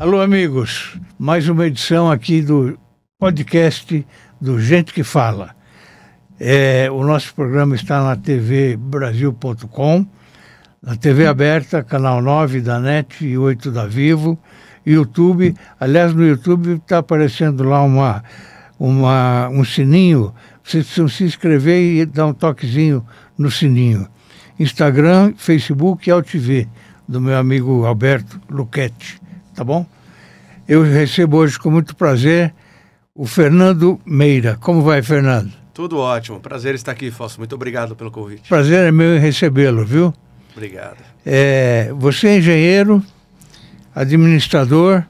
Alô, amigos. Mais uma edição aqui do podcast do Gente que Fala. O nosso programa está na tvbrasil.com, na TV aberta, canal 9 da NET e 8 da Vivo, YouTube. Aliás, no YouTube está aparecendo lá um sininho. Vocês precisam se inscrever e dar um toquezinho no sininho. Instagram, Facebook e AltV, do meu amigo Alberto Luchetti, tá bom? Eu recebo hoje com muito prazer o Fernando Meira. Como vai, Fernando? Tudo ótimo. Prazer estar aqui, Fausto. Muito obrigado pelo convite. Prazer é meu em recebê-lo, viu? Obrigado. Você é engenheiro, administrador,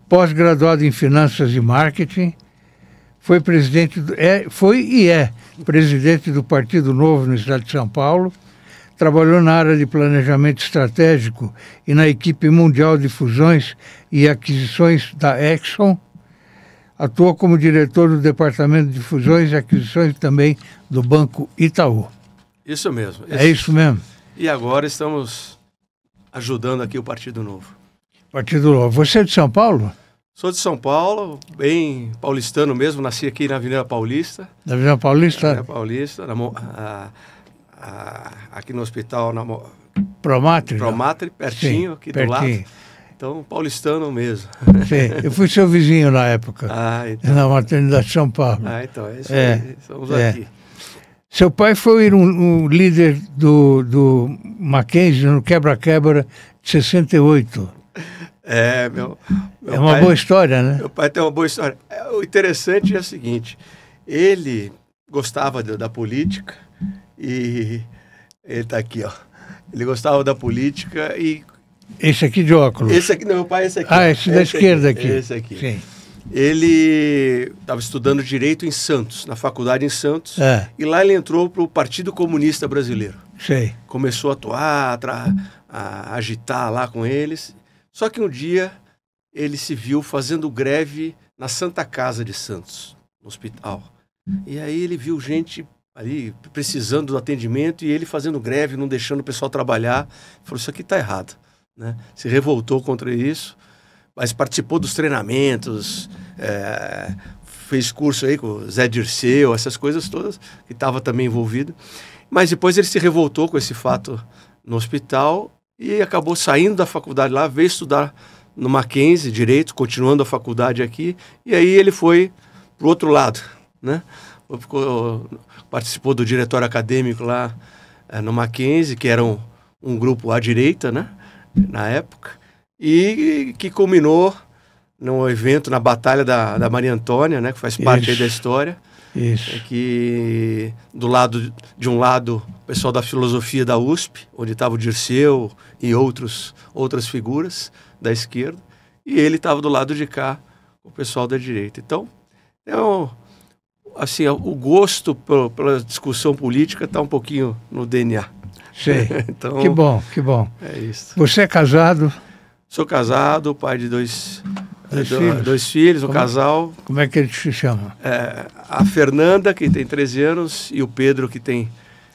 pós-graduado em Finanças e Marketing, foi presidente, presidente do Partido Novo no estado de São Paulo, trabalhou na área de planejamento estratégico e na equipe mundial de fusões e aquisições da Exxon, atuou como diretor do Departamento de Fusões e Aquisições também do Banco Itaú. Isso mesmo. É isso mesmo? E agora estamos ajudando aqui o Partido Novo. Partido Novo. Você é de São Paulo? Sou de São Paulo, bem paulistano mesmo, nasci aqui na Avenida Paulista. Na Avenida Paulista? Avenida Paulista, aqui no hospital Promatre? Promatre, pertinho, sim, aqui pertinho. do lado. Então, paulistano mesmo. Sim, eu fui seu vizinho na época, então. na maternidade de São Paulo. Então, é isso aí, estamos aqui. Seu pai foi um líder do Mackenzie no quebra-quebra de 68. Meu é uma boa história, né? Meu pai tem uma boa história. O interessante é o seguinte, ele gostava da política e ele está aqui, ó. Ele gostava da política e... Esse aqui de óculos? Esse aqui, não, meu pai é esse aqui. Esse da esquerda aqui. Esse aqui. Sim. Ele estava estudando Direito em Santos, na faculdade em Santos, e lá ele entrou para o Partido Comunista Brasileiro. Sei. Começou a atuar, a agitar lá com eles. Só que um dia ele se viu fazendo greve na Santa Casa de Santos, no hospital. E aí ele viu gente ali precisando do atendimento e ele fazendo greve, não deixando o pessoal trabalhar. Falou, isso aqui está errado, né? Se revoltou contra isso, mas participou dos treinamentos, fez curso aí com o Zé Dirceu, essas coisas todas, que estava também envolvido. Mas depois ele se revoltou com esse fato no hospital e acabou saindo da faculdade lá, veio estudar no Mackenzie, Direito, continuando a faculdade aqui, e aí ele foi para o outro lado, né? Participou do diretório acadêmico lá no Mackenzie, que era um grupo à direita, né? Na época, e que culminou num evento, na Batalha da Maria Antônia, né? Que faz parte aí da história. Isso. Que de um lado, o pessoal da filosofia da USP, onde estava o Dirceu e outras figuras da esquerda, e ele estava do lado de cá, o pessoal da direita. Então, assim, o gosto pela discussão política está um pouquinho no DNA. Sei. Então, que bom, que bom. É isso. Você é casado? Sou casado, pai de dois filhos, um casal. Como é que eles se chamam? A Fernanda, que tem 13 anos, e o Pedro, que tem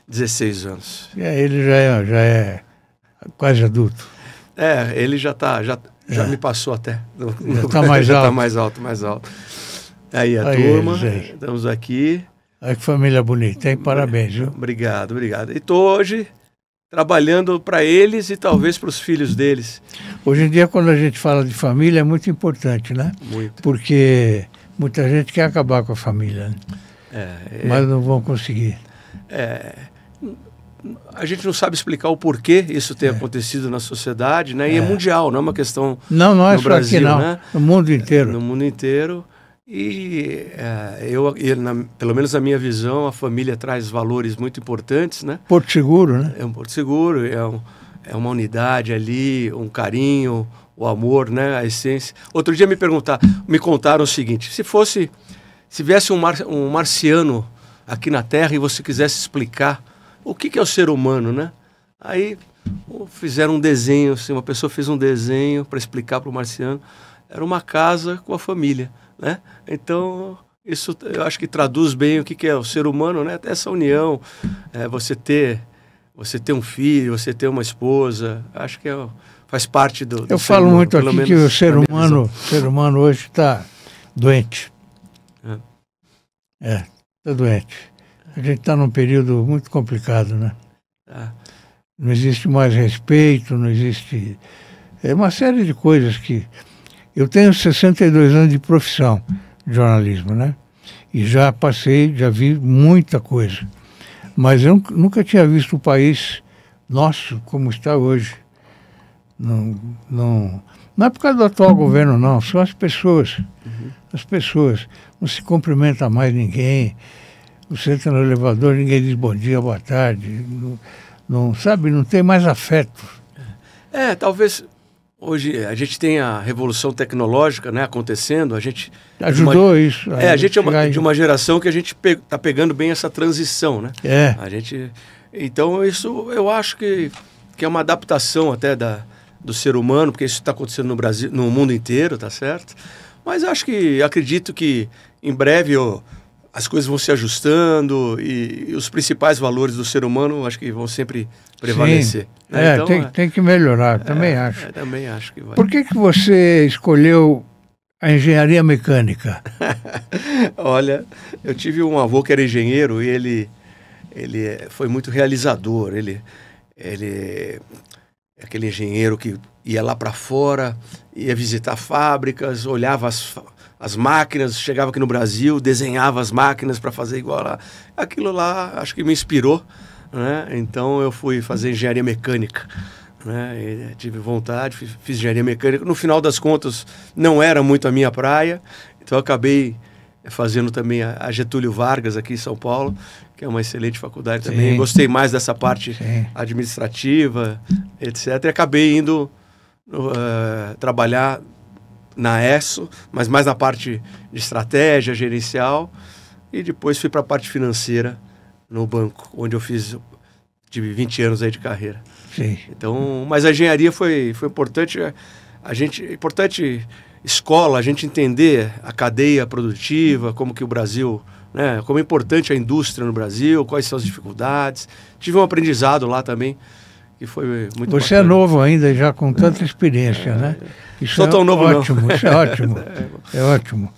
16 anos. Ele já é quase adulto. Ele já me passou até. Já está mais alto. Está mais alto. Aí a turma, estamos aqui. Olha que família bonita, hein? Parabéns, viu? Obrigado. E estou hoje trabalhando para eles e talvez para os filhos deles. Hoje em dia, quando a gente fala de família, é muito importante, né? Muito. Porque muita gente quer acabar com a família, né? Mas não vão conseguir. A gente não sabe explicar o porquê isso tem acontecido na sociedade, né? E é mundial, não é uma questão não é no só Brasil, aqui, não. Né? No mundo inteiro. No mundo inteiro. E pelo menos na minha visão, a família traz valores muito importantes, né? Porto Seguro, né? É um porto seguro, é uma unidade ali, um carinho, o amor, né? A essência. Outro dia me contaram o seguinte, se viesse um marciano aqui na Terra e você quisesse explicar o que é o ser humano, né? Aí fizeram um desenho, assim, uma pessoa fez um desenho para explicar para o marciano, era uma casa com a família, né? Então, isso eu acho que traduz bem o que é o ser humano, né? Essa união, você ter você ter um filho, você ter uma esposa, acho que faz parte do Eu ser falo humano, muito pelo aqui que menos o ser na minha visão. humano hoje está doente. Está doente. A gente está num período muito complicado, né? Tá. Não existe mais respeito, não existe... É uma série de coisas que... Eu tenho 62 anos de profissão de jornalismo, né? E já vi muita coisa. Mas eu nunca tinha visto o país nosso como está hoje. Não é por causa do atual governo, não. São as pessoas. As pessoas. Não se cumprimenta mais ninguém. Você entra no elevador, ninguém diz bom dia, boa tarde. Não tem mais afeto. Talvez hoje a gente tem a revolução tecnológica, né, acontecendo. A gente ajudou isso. A gente é de uma geração que a gente está pegando bem essa transição, né? Então isso eu acho que é uma adaptação até do ser humano, porque isso está acontecendo no Brasil, no mundo inteiro, tá certo? Mas acredito que em breve as coisas vão se ajustando e os principais valores do ser humano acho que vão sempre prevalecer. Né? Então, tem que melhorar, também acho. Também acho que vai. Por que você escolheu a engenharia mecânica? Olha, eu tive um avô que era engenheiro e ele foi muito realizador. Ele é aquele engenheiro que ia lá para fora, ia visitar fábricas, olhava as máquinas, chegava aqui no Brasil, desenhava as máquinas para fazer igual lá. Aquilo lá acho que me inspirou, né? Então eu fui fazer engenharia mecânica, né? Tive vontade, fiz engenharia mecânica. No final das contas não era muito a minha praia, então eu acabei fazendo também a Getúlio Vargas aqui em São Paulo, que é uma excelente faculdade também. Gostei mais dessa parte administrativa, etc. E acabei indo trabalhar na ESSO, mas mais na parte de estratégia, gerencial, e depois fui para a parte financeira no banco, onde eu tive 20 anos aí de carreira. Então, mas a engenharia foi importante, importante escola, a gente entender a cadeia produtiva, como que o Brasil, né, como é importante a indústria no Brasil, quais são as dificuldades. Tive um aprendizado lá também, que foi muito Você bacana. É novo ainda, já com tanta experiência, né? Isso Sou tão novo ótimo, não. Isso é ótimo, é ótimo.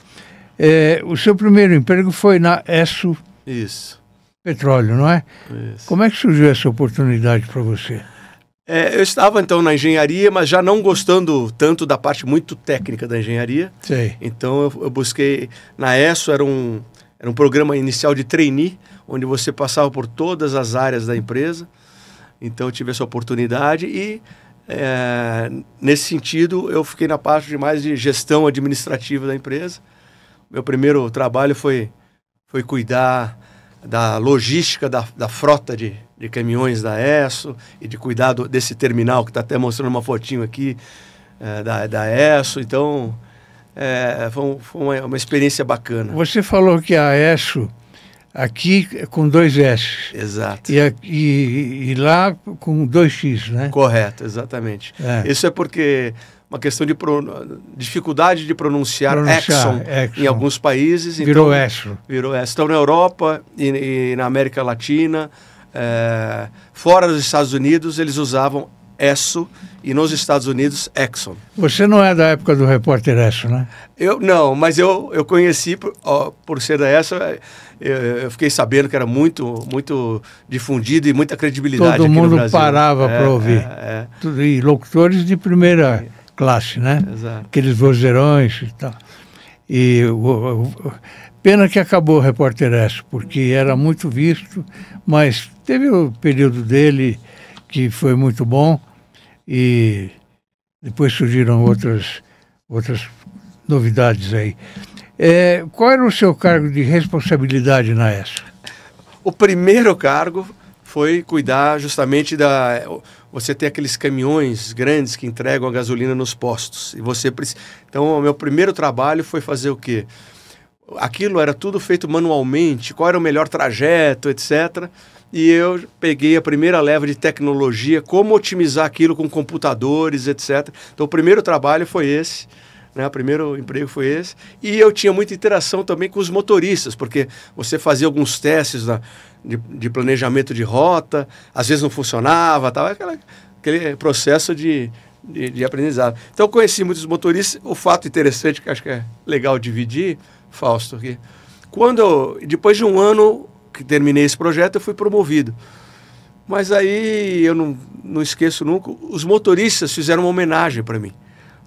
O seu primeiro emprego foi na ESSO Petróleo, não é? Isso. Como é que surgiu essa oportunidade para você? Eu estava então na engenharia, mas já não gostando tanto da parte muito técnica da engenharia. Então eu busquei, na ESSO era um programa inicial de trainee, onde você passava por todas as áreas da empresa. Então eu tive essa oportunidade e nesse sentido eu fiquei na parte mais de gestão administrativa da empresa. Meu primeiro trabalho foi cuidar da logística da frota de caminhões da ESSO e de cuidar desse terminal que está até mostrando uma fotinho aqui da ESSO. Então foi uma experiência bacana. Você falou que a ESSO aqui com 2 S. Exato. E lá com 2 X, né? Correto, exatamente. Isso é porque uma questão de dificuldade de pronunciar Exxon em alguns países. Virou ESSO. Virou ESSO. Então, na Europa e na América Latina, fora dos Estados Unidos, eles usavam ESSO e nos Estados Unidos, Exxon. Você não é da época do repórter ESSO, né? Não, mas eu conheci, por ser da ESSO, eu fiquei sabendo que era muito, muito difundido e muita credibilidade Todo aqui no mundo Brasil. Parava para ouvir. E locutores de primeira classe, né? Exato. Aqueles vozeirões e tal. E pena que acabou o repórter ESSO, porque era muito visto, mas teve o período dele que foi muito bom e depois surgiram outras novidades aí. Qual era o seu cargo de responsabilidade na ESSO? O primeiro cargo foi cuidar justamente você tem aqueles caminhões grandes que entregam a gasolina nos postos. Então, o meu primeiro trabalho foi fazer o quê? Aquilo era tudo feito manualmente, qual era o melhor trajeto, etc. E eu peguei a primeira leva de tecnologia, como otimizar aquilo com computadores, etc. Então, o primeiro trabalho foi esse, né? O primeiro emprego foi esse. E eu tinha muita interação também com os motoristas, porque você fazia alguns testes de planejamento de rota, às vezes não funcionava, tal, aquele processo de aprendizado. Então eu conheci muitos motoristas. O fato interessante, que acho que é legal dividir, Fausto, que depois de um ano que terminei esse projeto, eu fui promovido. Mas aí eu não esqueço nunca, os motoristas fizeram uma homenagem para mim.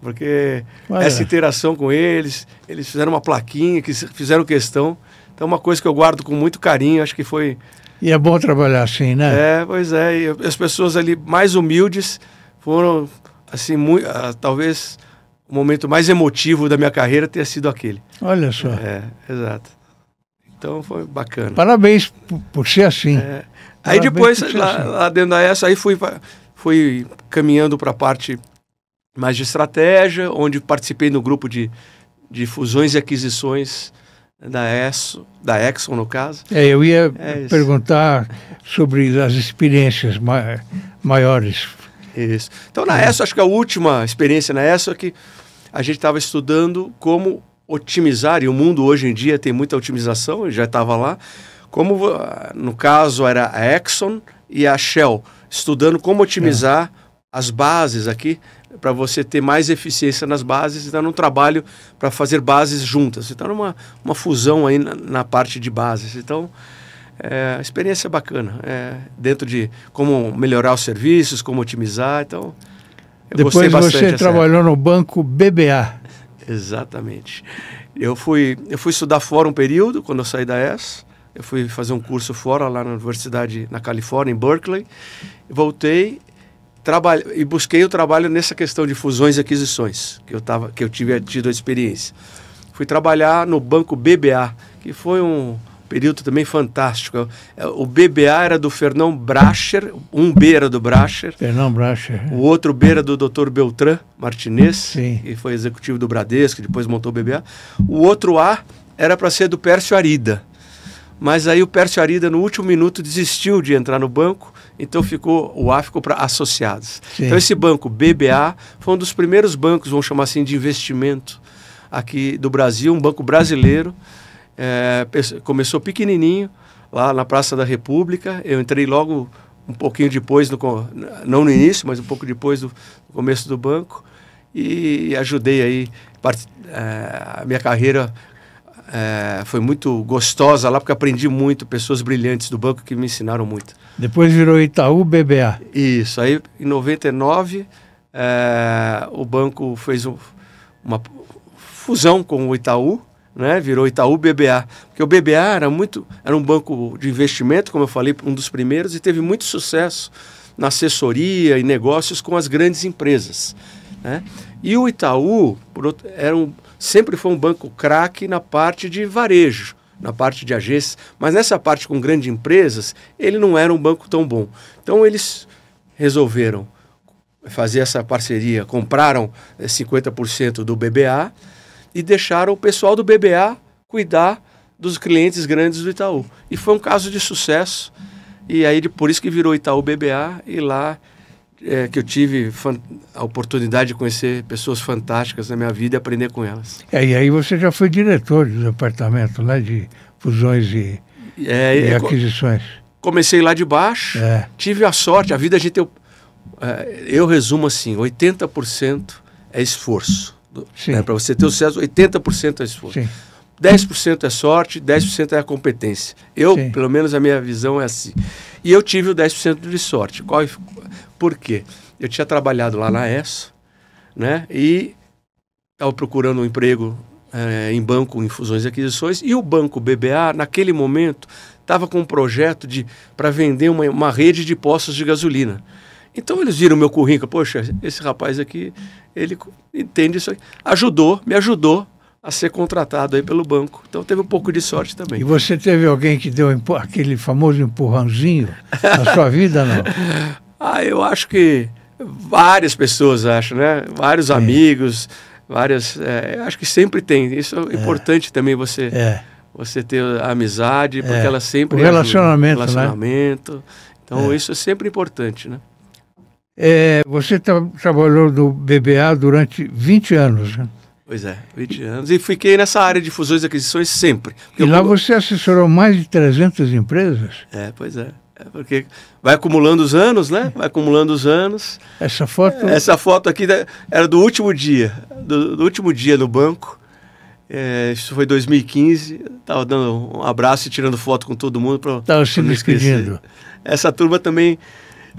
Porque essa interação com eles fizeram uma plaquinha, que fizeram questão. Então, uma coisa que eu guardo com muito carinho, acho que foi... E é bom trabalhar assim, né? Pois é. E as pessoas ali mais humildes foram, assim, talvez o momento mais emotivo da minha carreira tenha sido aquele. Olha só. Exato. Então, foi bacana. Parabéns por ser assim. Aí depois, lá dentro da ESSO, aí fui caminhando para a parte mais de estratégia, onde participei no grupo de fusões e aquisições da Exxon, no caso. Eu ia perguntar sobre as experiências maiores. Isso. Então, na ESSO, acho que a última experiência na ESSO é que a gente estava estudando como otimizar, e o mundo hoje em dia tem muita otimização, eu já estava lá, como, no caso, era a Exxon e a Shell, estudando como otimizar as bases aqui, para você ter mais eficiência nas bases, então num trabalho para fazer bases juntas. Então, uma fusão aí na parte de bases. Então, a experiência é bacana, dentro de como melhorar os serviços, como otimizar. Então, eu gostei bastante. Depois você trabalhou no banco BBA. Exatamente. Eu fui estudar fora um período, quando eu saí da ESSO. Eu fui fazer um curso fora, lá na universidade, na Califórnia, em Berkeley. Voltei e busquei o trabalho nessa questão de fusões e aquisições, que eu tive tido a experiência. Fui trabalhar no banco BBA, que foi um período também fantástico. O BBA era do Fernão Bracher, um B era do Bracher. Fernão Bracher. O outro B era do Dr. Beltrán Martinez, Sim. Que foi executivo do Bradesco, depois montou o BBA. O outro A era para ser do Pércio Arida. Mas aí o Pércio Arida, no último minuto, desistiu de entrar no banco, então o A ficou para associados. Sim. Então esse banco, BBA, foi um dos primeiros bancos, vamos chamar assim, de investimento aqui do Brasil, um banco brasileiro. Começou pequenininho, lá na Praça da República. Eu entrei logo um pouquinho depois, não no início, mas um pouco depois do começo do banco, e ajudei aí, a minha carreira... foi muito gostosa lá, porque aprendi muito, pessoas brilhantes do banco que me ensinaram muito. Depois virou Itaú BBA. Isso, aí em 99 o banco fez uma fusão com o Itaú, né? Virou Itaú BBA, porque o BBA era um banco de investimento, como eu falei, um dos primeiros, e teve muito sucesso na assessoria e negócios com as grandes empresas, né? E o Itaú, sempre foi um banco craque na parte de varejo, na parte de agências, mas nessa parte com grandes empresas, ele não era um banco tão bom. Então eles resolveram fazer essa parceria, compraram 50% do BBA e deixaram o pessoal do BBA cuidar dos clientes grandes do Itaú. E foi um caso de sucesso, e aí por isso que virou Itaú BBA, e lá que eu tive a oportunidade de conhecer pessoas fantásticas na minha vida e aprender com elas. E aí você já foi diretor do departamento, né, de fusões e aquisições. Comecei lá de baixo, tive a sorte, a vida a gente... eu resumo assim, 80% é esforço. Para você ter o sucesso, 80% é esforço. Sim. 10% é sorte, 10% é a competência. Pelo menos a minha visão é assim. E eu tive o 10% de sorte. Por quê? Eu tinha trabalhado lá na ESSO, né? E estava procurando um emprego em banco, em fusões e aquisições, e o banco BBA, naquele momento, estava com um projeto para vender uma rede de postos de gasolina. Então eles viram meu currículo, poxa, esse rapaz aqui, ele entende isso aí. Me ajudou a ser contratado aí pelo banco. Então teve um pouco de sorte também. E você teve alguém que deu aquele famoso empurrãozinho na sua vida, não? Eu acho que várias pessoas, né? Vários amigos, acho que sempre tem. Isso é importante também, você ter a amizade, porque ela sempre... O relacionamento, né? Então isso é sempre importante, né? Você trabalhou no BBA durante 20 anos, né? Pois é, 20 anos. E fiquei nessa área de fusões e aquisições sempre. E lá você assessorou mais de 300 empresas? Pois é. Porque vai acumulando os anos, né? Vai acumulando os anos. Essa foto aqui era do último dia. Do último dia no banco. Isso foi 2015. Estava dando um abraço e tirando foto com todo mundo. Estava se despedindo. Essa turma também,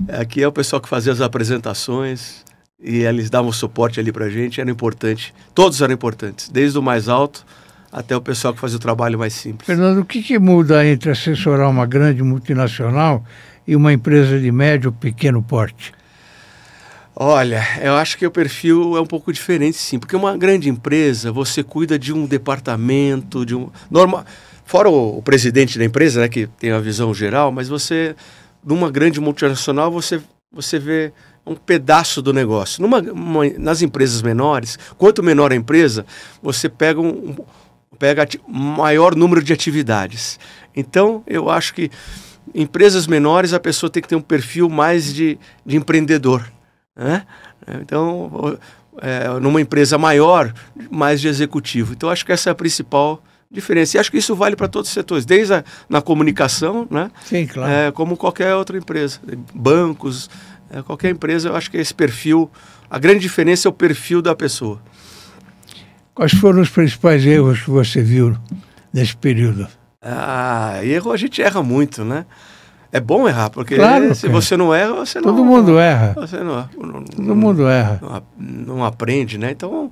aqui é o pessoal que fazia as apresentações. E eles davam suporte ali pra gente, era importante. Todos eram importantes, desde o mais alto até o pessoal que fazia o trabalho mais simples. Fernando, o que muda entre assessorar uma grande multinacional e uma empresa de médio ou pequeno porte? Olha, eu acho que o perfil é um pouco diferente, sim. Porque uma grande empresa, você cuida de um departamento, fora o presidente da empresa, né, que tem a visão geral, mas numa grande multinacional, você vê um pedaço do negócio. Nas empresas menores, quanto menor a empresa, você pega maior número de atividades. Então, eu acho que em empresas menores a pessoa tem que ter um perfil mais de empreendedor, né? Então, numa empresa maior, mais de executivo. Então, acho que essa é a principal diferença. E acho que isso vale para todos os setores, desde na comunicação, né? Sim, claro. Como qualquer outra empresa. Bancos, qualquer empresa, eu acho que esse perfil, a grande diferença é o perfil da pessoa. Quais foram os principais erros que você viu nesse período? Erro a gente erra muito, né? É bom errar, porque se você não erra, você não... Todo mundo erra. Você Todo mundo erra. Não aprende, né? Então,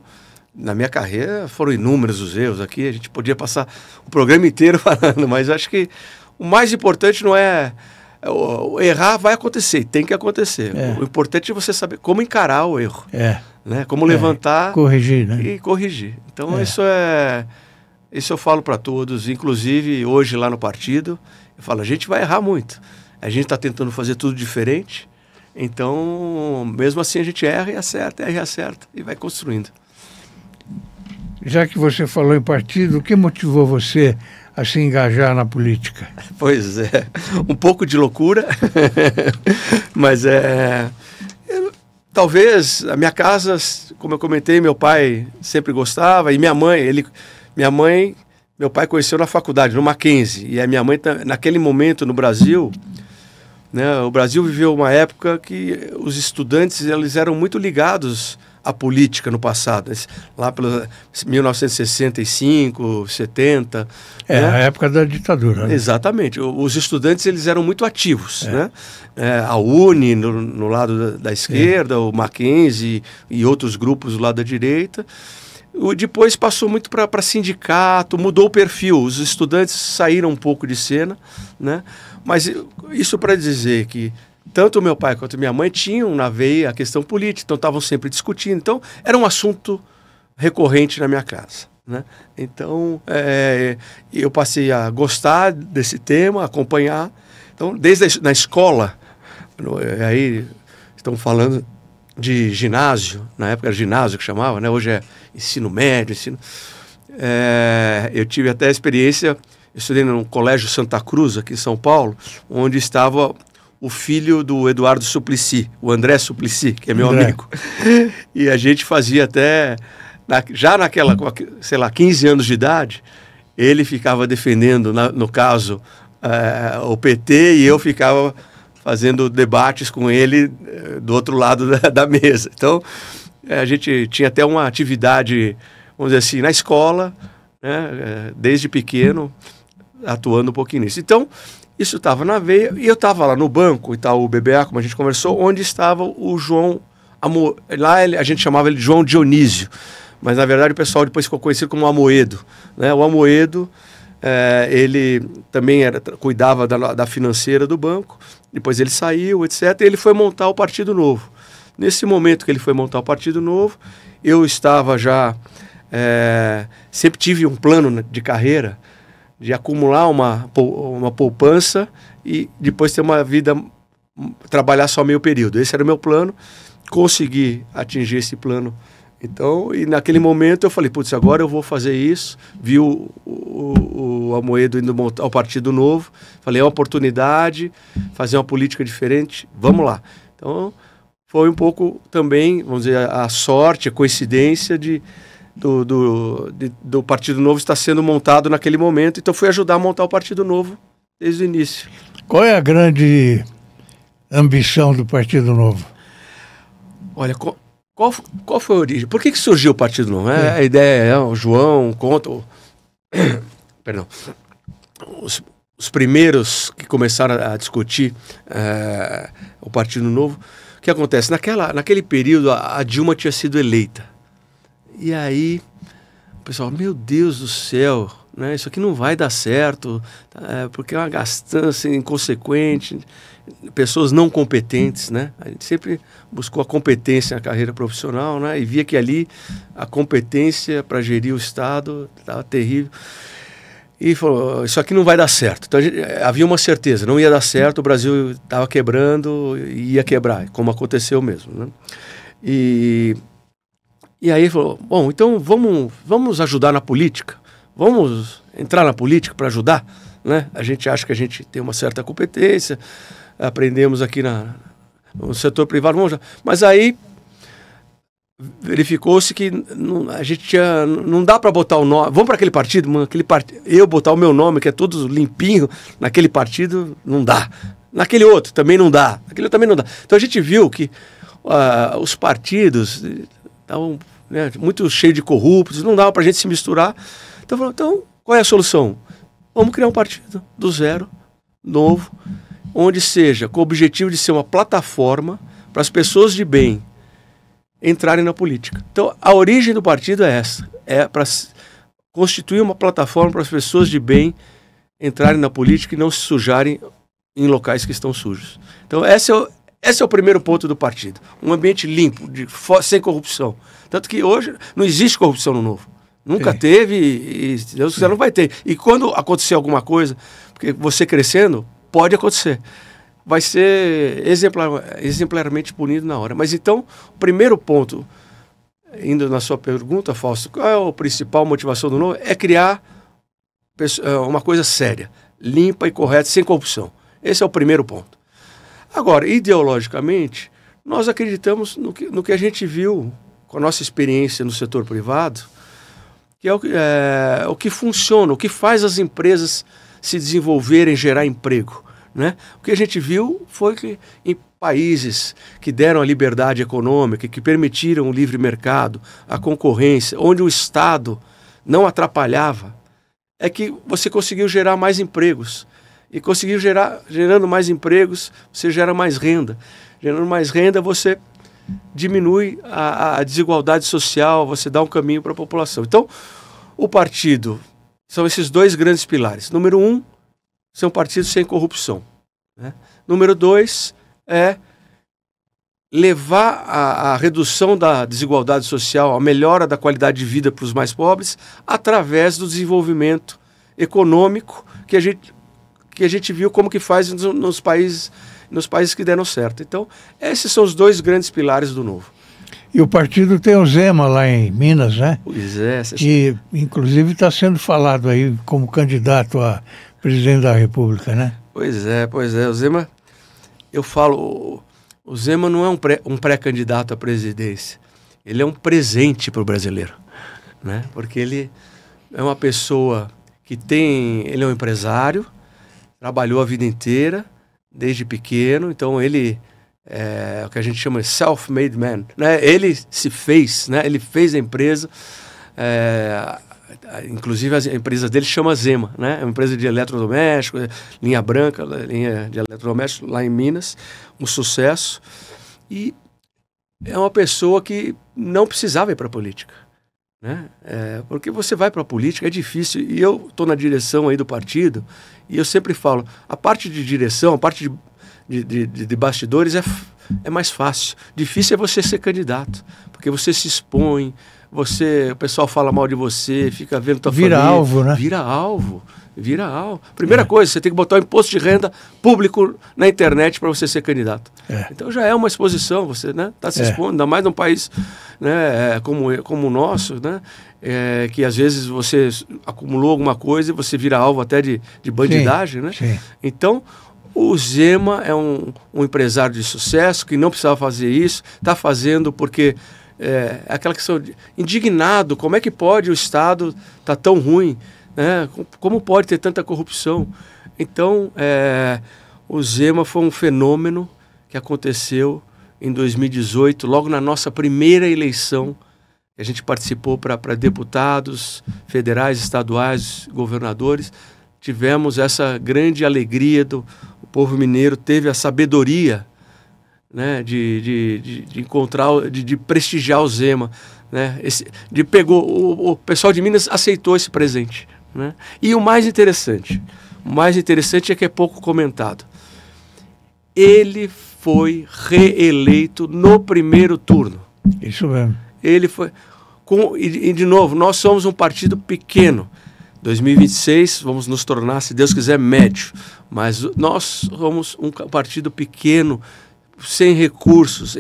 na minha carreira, foram inúmeros os erros aqui. A gente podia passar o programa inteiro falando, mas acho que o mais importante não é... errar vai acontecer, e tem que acontecer. O importante é você saber como encarar o erro. Né? Como levantar corrigir, né? E corrigir. Então, isso eu falo para todos, inclusive hoje lá no partido, eu falo, a gente vai errar muito. A gente está tentando fazer tudo diferente, então, mesmo assim, a gente erra e acerta, e vai construindo. Já que você falou em partido, o que motivou você a se engajar na política? Pois é, um pouco de loucura, mas talvez a minha casa, como eu comentei, meu pai sempre gostava, e meu pai conheceu na faculdade, no Mackenzie, e a minha mãe, naquele momento no Brasil, né, o Brasil viveu uma época que os estudantes eles eram muito ligados à política no passado, lá pelos 1965, 70. Né? A época da ditadura. Né? Exatamente. Os estudantes eles eram muito ativos. Né? A UNE no lado da esquerda, o Mackenzie e outros grupos do lado da direita. Depois passou muito para sindicato, mudou o perfil. Os estudantes saíram um pouco de cena, né? Mas isso para dizer que tanto meu pai quanto minha mãe tinham na veia a questão política, então estavam sempre discutindo. Então, era um assunto recorrente na minha casa, né? Então, eu passei a gostar desse tema, acompanhar. Então, desde na escola, aí estamos falando de ginásio, na época era ginásio que chamava, né? Hoje é ensino médio, eu tive até a experiência, eu estudei no Colégio Santa Cruz, aqui em São Paulo, onde estava o filho do Eduardo Suplicy, o André Suplicy, que é meu amigo. E a gente fazia até, já naquela, sei lá, 15 anos de idade, ele ficava defendendo, no caso, o PT, e eu ficava fazendo debates com ele do outro lado da mesa. Então, a gente tinha até uma atividade, vamos dizer assim, na escola, né, desde pequeno, atuando um pouquinho nisso. Então, isso estava na veia, e eu estava lá no banco, Itaú BBA, como a gente conversou, onde estava o João, lá a gente chamava ele de João Dionísio, mas na verdade o pessoal depois ficou conhecido como Amoedo, né? O Amoedo, ele também cuidava da financeira do banco, depois ele saiu, etc., e ele foi montar o Partido Novo. Nesse momento que ele foi montar o Partido Novo, eu estava já, sempre tive um plano de carreira, de acumular uma poupança e depois ter uma vida, trabalhar só meio período. Esse era o meu plano, consegui atingir esse plano. Então, e naquele momento eu falei, putz, agora eu vou fazer isso. Vi o Amoedo indo montar o Partido Novo, falei, é uma oportunidade, fazer uma política diferente, vamos lá. Então, foi um pouco também, vamos dizer, a sorte, a coincidência de do Partido Novo está sendo montado naquele momento, então fui ajudar a montar o Partido Novo desde o início. Qual é a grande ambição do Partido Novo? Olha, qual foi a origem? Por que surgiu o Partido Novo? A ideia o João conta... Perdão. Os primeiros que começaram a discutir o Partido Novo, o que acontece? Naquele período, a Dilma tinha sido eleita. E aí, o pessoal, meu Deus do céu, né, isso aqui não vai dar certo, porque é uma gastança inconsequente, pessoas não competentes, né? A gente sempre buscou a competência na carreira profissional, né? E via que ali a competência para gerir o Estado estava terrível. E falou, isso aqui não vai dar certo. Então havia uma certeza, não ia dar certo, o Brasil estava quebrando e ia quebrar, como aconteceu mesmo, né? E aí falou, bom, então vamos ajudar na política, vamos entrar na política para ajudar, né? A gente acha que a gente tem uma certa competência, aprendemos aqui no setor privado, mas aí verificou-se que a gente não dá para botar o nome, vamos para aquele partido, eu botar o meu nome, que é todo limpinho, naquele partido, não dá. Naquele outro também não dá. Naquele outro também não dá. Então a gente viu que os partidos estavam muito cheios de corruptos, não dava para a gente se misturar. Então, qual é a solução? Vamos criar um partido do zero, novo, onde seja com o objetivo de ser uma plataforma para as pessoas de bem entrarem na política. Então, a origem do partido é essa, é para constituir uma plataforma para as pessoas de bem entrarem na política e não se sujarem em locais que estão sujos. Então, esse é o primeiro ponto do partido. Um ambiente limpo, sem corrupção. Tanto que hoje não existe corrupção no Novo. Nunca teve e Deus quiser não vai ter. E quando acontecer alguma coisa, porque você crescendo, pode acontecer. Vai ser exemplarmente punido na hora. Mas então, o primeiro ponto, indo na sua pergunta, Fausto, qual é a principal motivação do Novo? É criar uma coisa séria, limpa e correta, sem corrupção. Esse é o primeiro ponto. Agora, ideologicamente, nós acreditamos no que a gente viu com a nossa experiência no setor privado, que é o que funciona, o que faz as empresas se desenvolverem, gerar emprego, né? O que a gente viu foi que em países que deram a liberdade econômica, que permitiram o livre mercado, a concorrência, onde o Estado não atrapalhava, é que você conseguiu gerar mais empregos. E conseguiu gerando mais empregos, você gera mais renda. Gerando mais renda, você diminui a desigualdade social, você dá um caminho para a população. Então, o partido são esses dois grandes pilares. Número 1, ser um partido sem corrupção, né? Número 2 é levar a redução da desigualdade social, a melhora da qualidade de vida para os mais pobres, através do desenvolvimento econômico que a gente viu como que faz nos países que deram certo. Então, esses são os dois grandes pilares do Novo. E o partido tem o Zema lá em Minas, né? Pois é. Que, inclusive, está sendo falado aí como candidato a presidente da República, né? Pois é. O Zema, eu falo, o Zema não é um pré-candidato à presidência. Ele é um presente para o brasileiro, né? Porque ele é uma pessoa que ele é um empresário, trabalhou a vida inteira, desde pequeno, então ele é o que a gente chama de self-made man, né? Ele se fez, né? Ele fez a empresa, inclusive a empresa dele chama Zema, né? É uma empresa de eletrodoméstico, linha branca, linha de eletrodoméstico lá em Minas, um sucesso, e é uma pessoa que não precisava ir para a política, né? Porque você vai para a política, é difícil, e eu estou na direção aí do partido, e eu sempre falo, a parte de direção, a parte de bastidores é mais fácil. Difícil é você ser candidato, porque você se expõe, o pessoal fala mal de você, fica vendo tua família. Vira alvo, né? Vira alvo. Primeira coisa, você tem que botar o imposto de renda público na internet para você ser candidato. Então já é uma exposição, você, né, tá se expondo, ainda mais num país, né, como o nosso, né, que às vezes você acumulou alguma coisa e você vira alvo até de bandidagem, né? Sim. Então, o Zema é um empresário de sucesso que não precisava fazer isso, está fazendo porque aquela questão indignado, como é que pode o Estado estar tão ruim, né? Como pode ter tanta corrupção? Então, o Zema foi um fenômeno que aconteceu em 2018, logo na nossa primeira eleição, a gente participou para deputados federais, estaduais, governadores. Tivemos essa grande alegria o povo mineiro teve a sabedoria, né, de encontrar, de prestigiar o Zema, né, o pessoal de Minas aceitou esse presente, né? E o mais interessante é que é pouco comentado. Ele foi reeleito no primeiro turno. Isso mesmo. Ele foi e de novo, nós somos um partido pequeno. 2026 vamos nos tornar, se Deus quiser, médio. Mas nós somos um partido pequeno, sem recursos.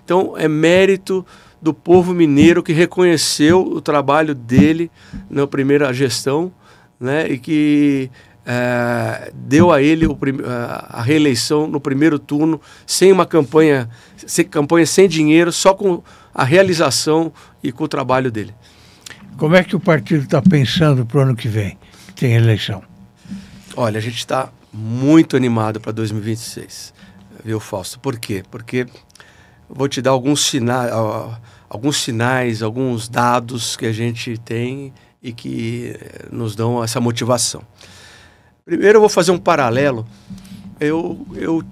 Então, é mérito do povo mineiro que reconheceu o trabalho dele na primeira gestão, né, e que deu a ele a reeleição no primeiro turno, sem uma campanha sem dinheiro, só com a realização e com o trabalho dele. Como é que o partido está pensando para o ano que vem, que tem eleição? Olha, a gente está muito animado para 2026, viu, Fausto? Por quê? Porque vou te dar alguns sinais, alguns dados que a gente tem e que nos dão essa motivação. Primeiro eu vou fazer um paralelo. Eu,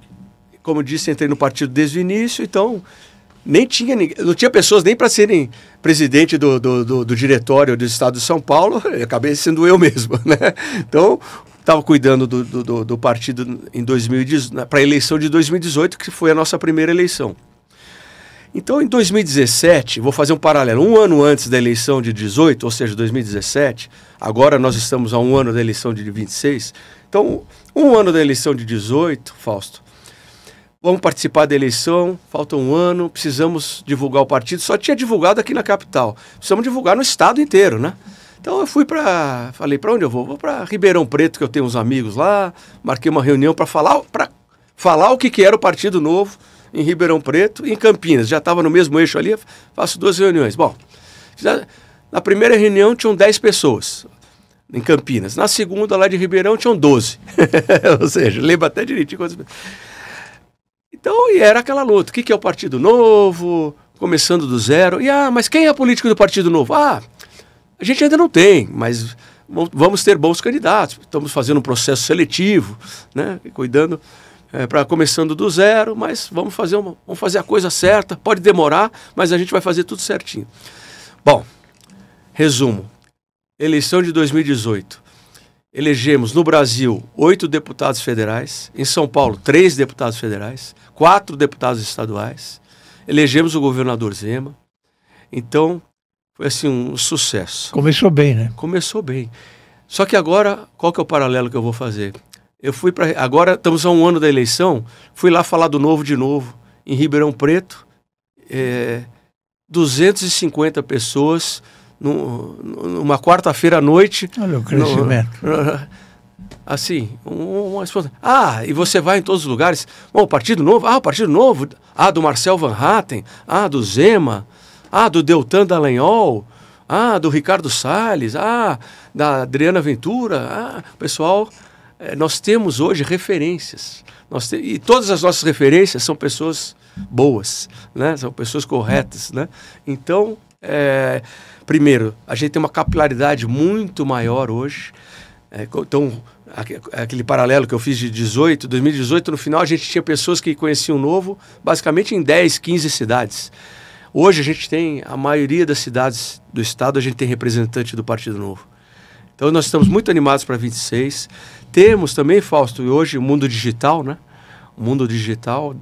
como disse, entrei no partido desde o início, então não tinha pessoas nem para serem presidente do diretório do Estado de São Paulo, eu acabei sendo eu mesmo, né? Então, estava cuidando do partido para a eleição de 2018, que foi a nossa primeira eleição. Então, em 2017, vou fazer um paralelo, um ano antes da eleição de 18, ou seja, 2017, agora nós estamos a um ano da eleição de 26, então, um ano da eleição de 18, Fausto, vamos participar da eleição, falta um ano, precisamos divulgar o partido. Só tinha divulgado aqui na capital. Precisamos divulgar no estado inteiro, né? Então eu falei, para onde eu vou? Vou para Ribeirão Preto, que eu tenho uns amigos lá, marquei uma reunião para falar o que era o Partido Novo em Ribeirão Preto e em Campinas. Já estava no mesmo eixo ali, faço 2 reuniões. Bom, na primeira reunião tinham 10 pessoas em Campinas. Na segunda, lá de Ribeirão, tinham 12. Ou seja, lembro até direitinho quantas pessoas. Então, e era aquela luta. O que é o Partido Novo? Começando do zero. Mas quem é a política do Partido Novo? A gente ainda não tem, mas vamos ter bons candidatos. Estamos fazendo um processo seletivo, né? Cuidando, começando do zero, mas vamos fazer a coisa certa. Pode demorar, mas a gente vai fazer tudo certinho. Bom, resumo. Eleição de 2018. Elegemos no Brasil 8 deputados federais, em São Paulo 3 deputados federais, 4 deputados estaduais, elegemos o governador Zema. Então, foi assim um sucesso. Começou bem, né? Começou bem. Só que agora, qual que é o paralelo que eu vou fazer? Agora estamos a um ano da eleição, fui lá falar do Novo de novo, em Ribeirão Preto, 250 pessoas, numa quarta-feira à noite. Olha o crescimento. Assim, e você vai em todos os lugares. Bom, o Partido Novo, o Partido Novo, do Marcel Van Hatten, do Zema, do Deltan Dallagnol, do Ricardo Salles, da Adriana Ventura, pessoal, nós temos hoje referências. E todas as nossas referências são pessoas boas, né? São pessoas corretas, né? Então, primeiro, a gente tem uma capilaridade muito maior hoje. Então, aquele paralelo que eu fiz de 2018, no final a gente tinha pessoas que conheciam o Novo, basicamente em 10, 15 cidades. Hoje a gente tem, a maioria das cidades do estado, a gente tem representante do Partido Novo. Então nós estamos muito animados para 26. Temos também, Fausto, hoje o mundo digital, né? O mundo digital,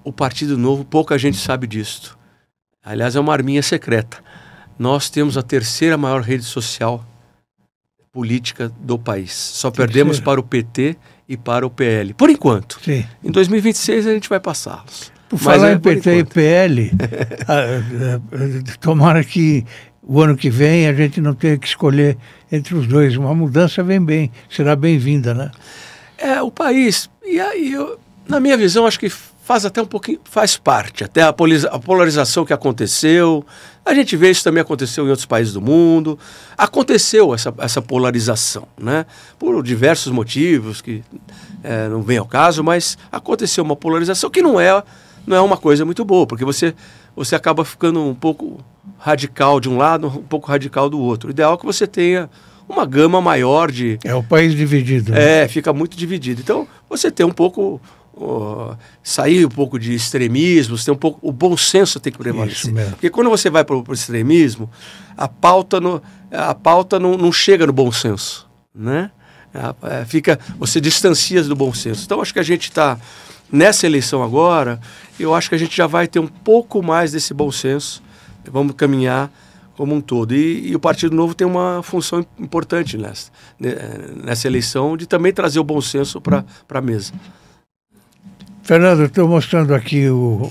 o Partido Novo, pouca gente sabe disso. Aliás, é uma arminha secreta. Nós temos a 3ª maior rede social política do país. Só perdemos para o PT e para o PL. Por enquanto. Sim. Em 2026 a gente vai passá-los. Por falar em PT e PL, tomara que o ano que vem a gente não tenha que escolher entre os dois. Uma mudança vem será bem-vinda, né? O país, na minha visão, acho que faz até um pouquinho, faz parte, até a polarização que aconteceu. A gente vê isso também aconteceu em outros países do mundo. Aconteceu essa polarização, né? Por diversos motivos que não vem ao caso, mas aconteceu uma polarização que não é uma coisa muito boa, porque você acaba ficando um pouco radical de um lado, um pouco radical do outro. O ideal é que você tenha uma gama maior de... É o país dividido. Né? Fica muito dividido. Então, você tem um pouco... sair um pouco de extremismos, tem um pouco, o bom senso tem que prevalecer. Porque quando você vai para o extremismo, a pauta não chega no bom senso, né? Você distancia do bom senso. Então, acho que a gente está nessa eleição agora, eu acho que a gente já vai ter um pouco mais desse bom senso. Vamos caminhar como um todo. E o Partido Novo tem uma função importante nessa eleição, de também trazer o bom senso para a mesa. Fernando, eu estou mostrando aqui o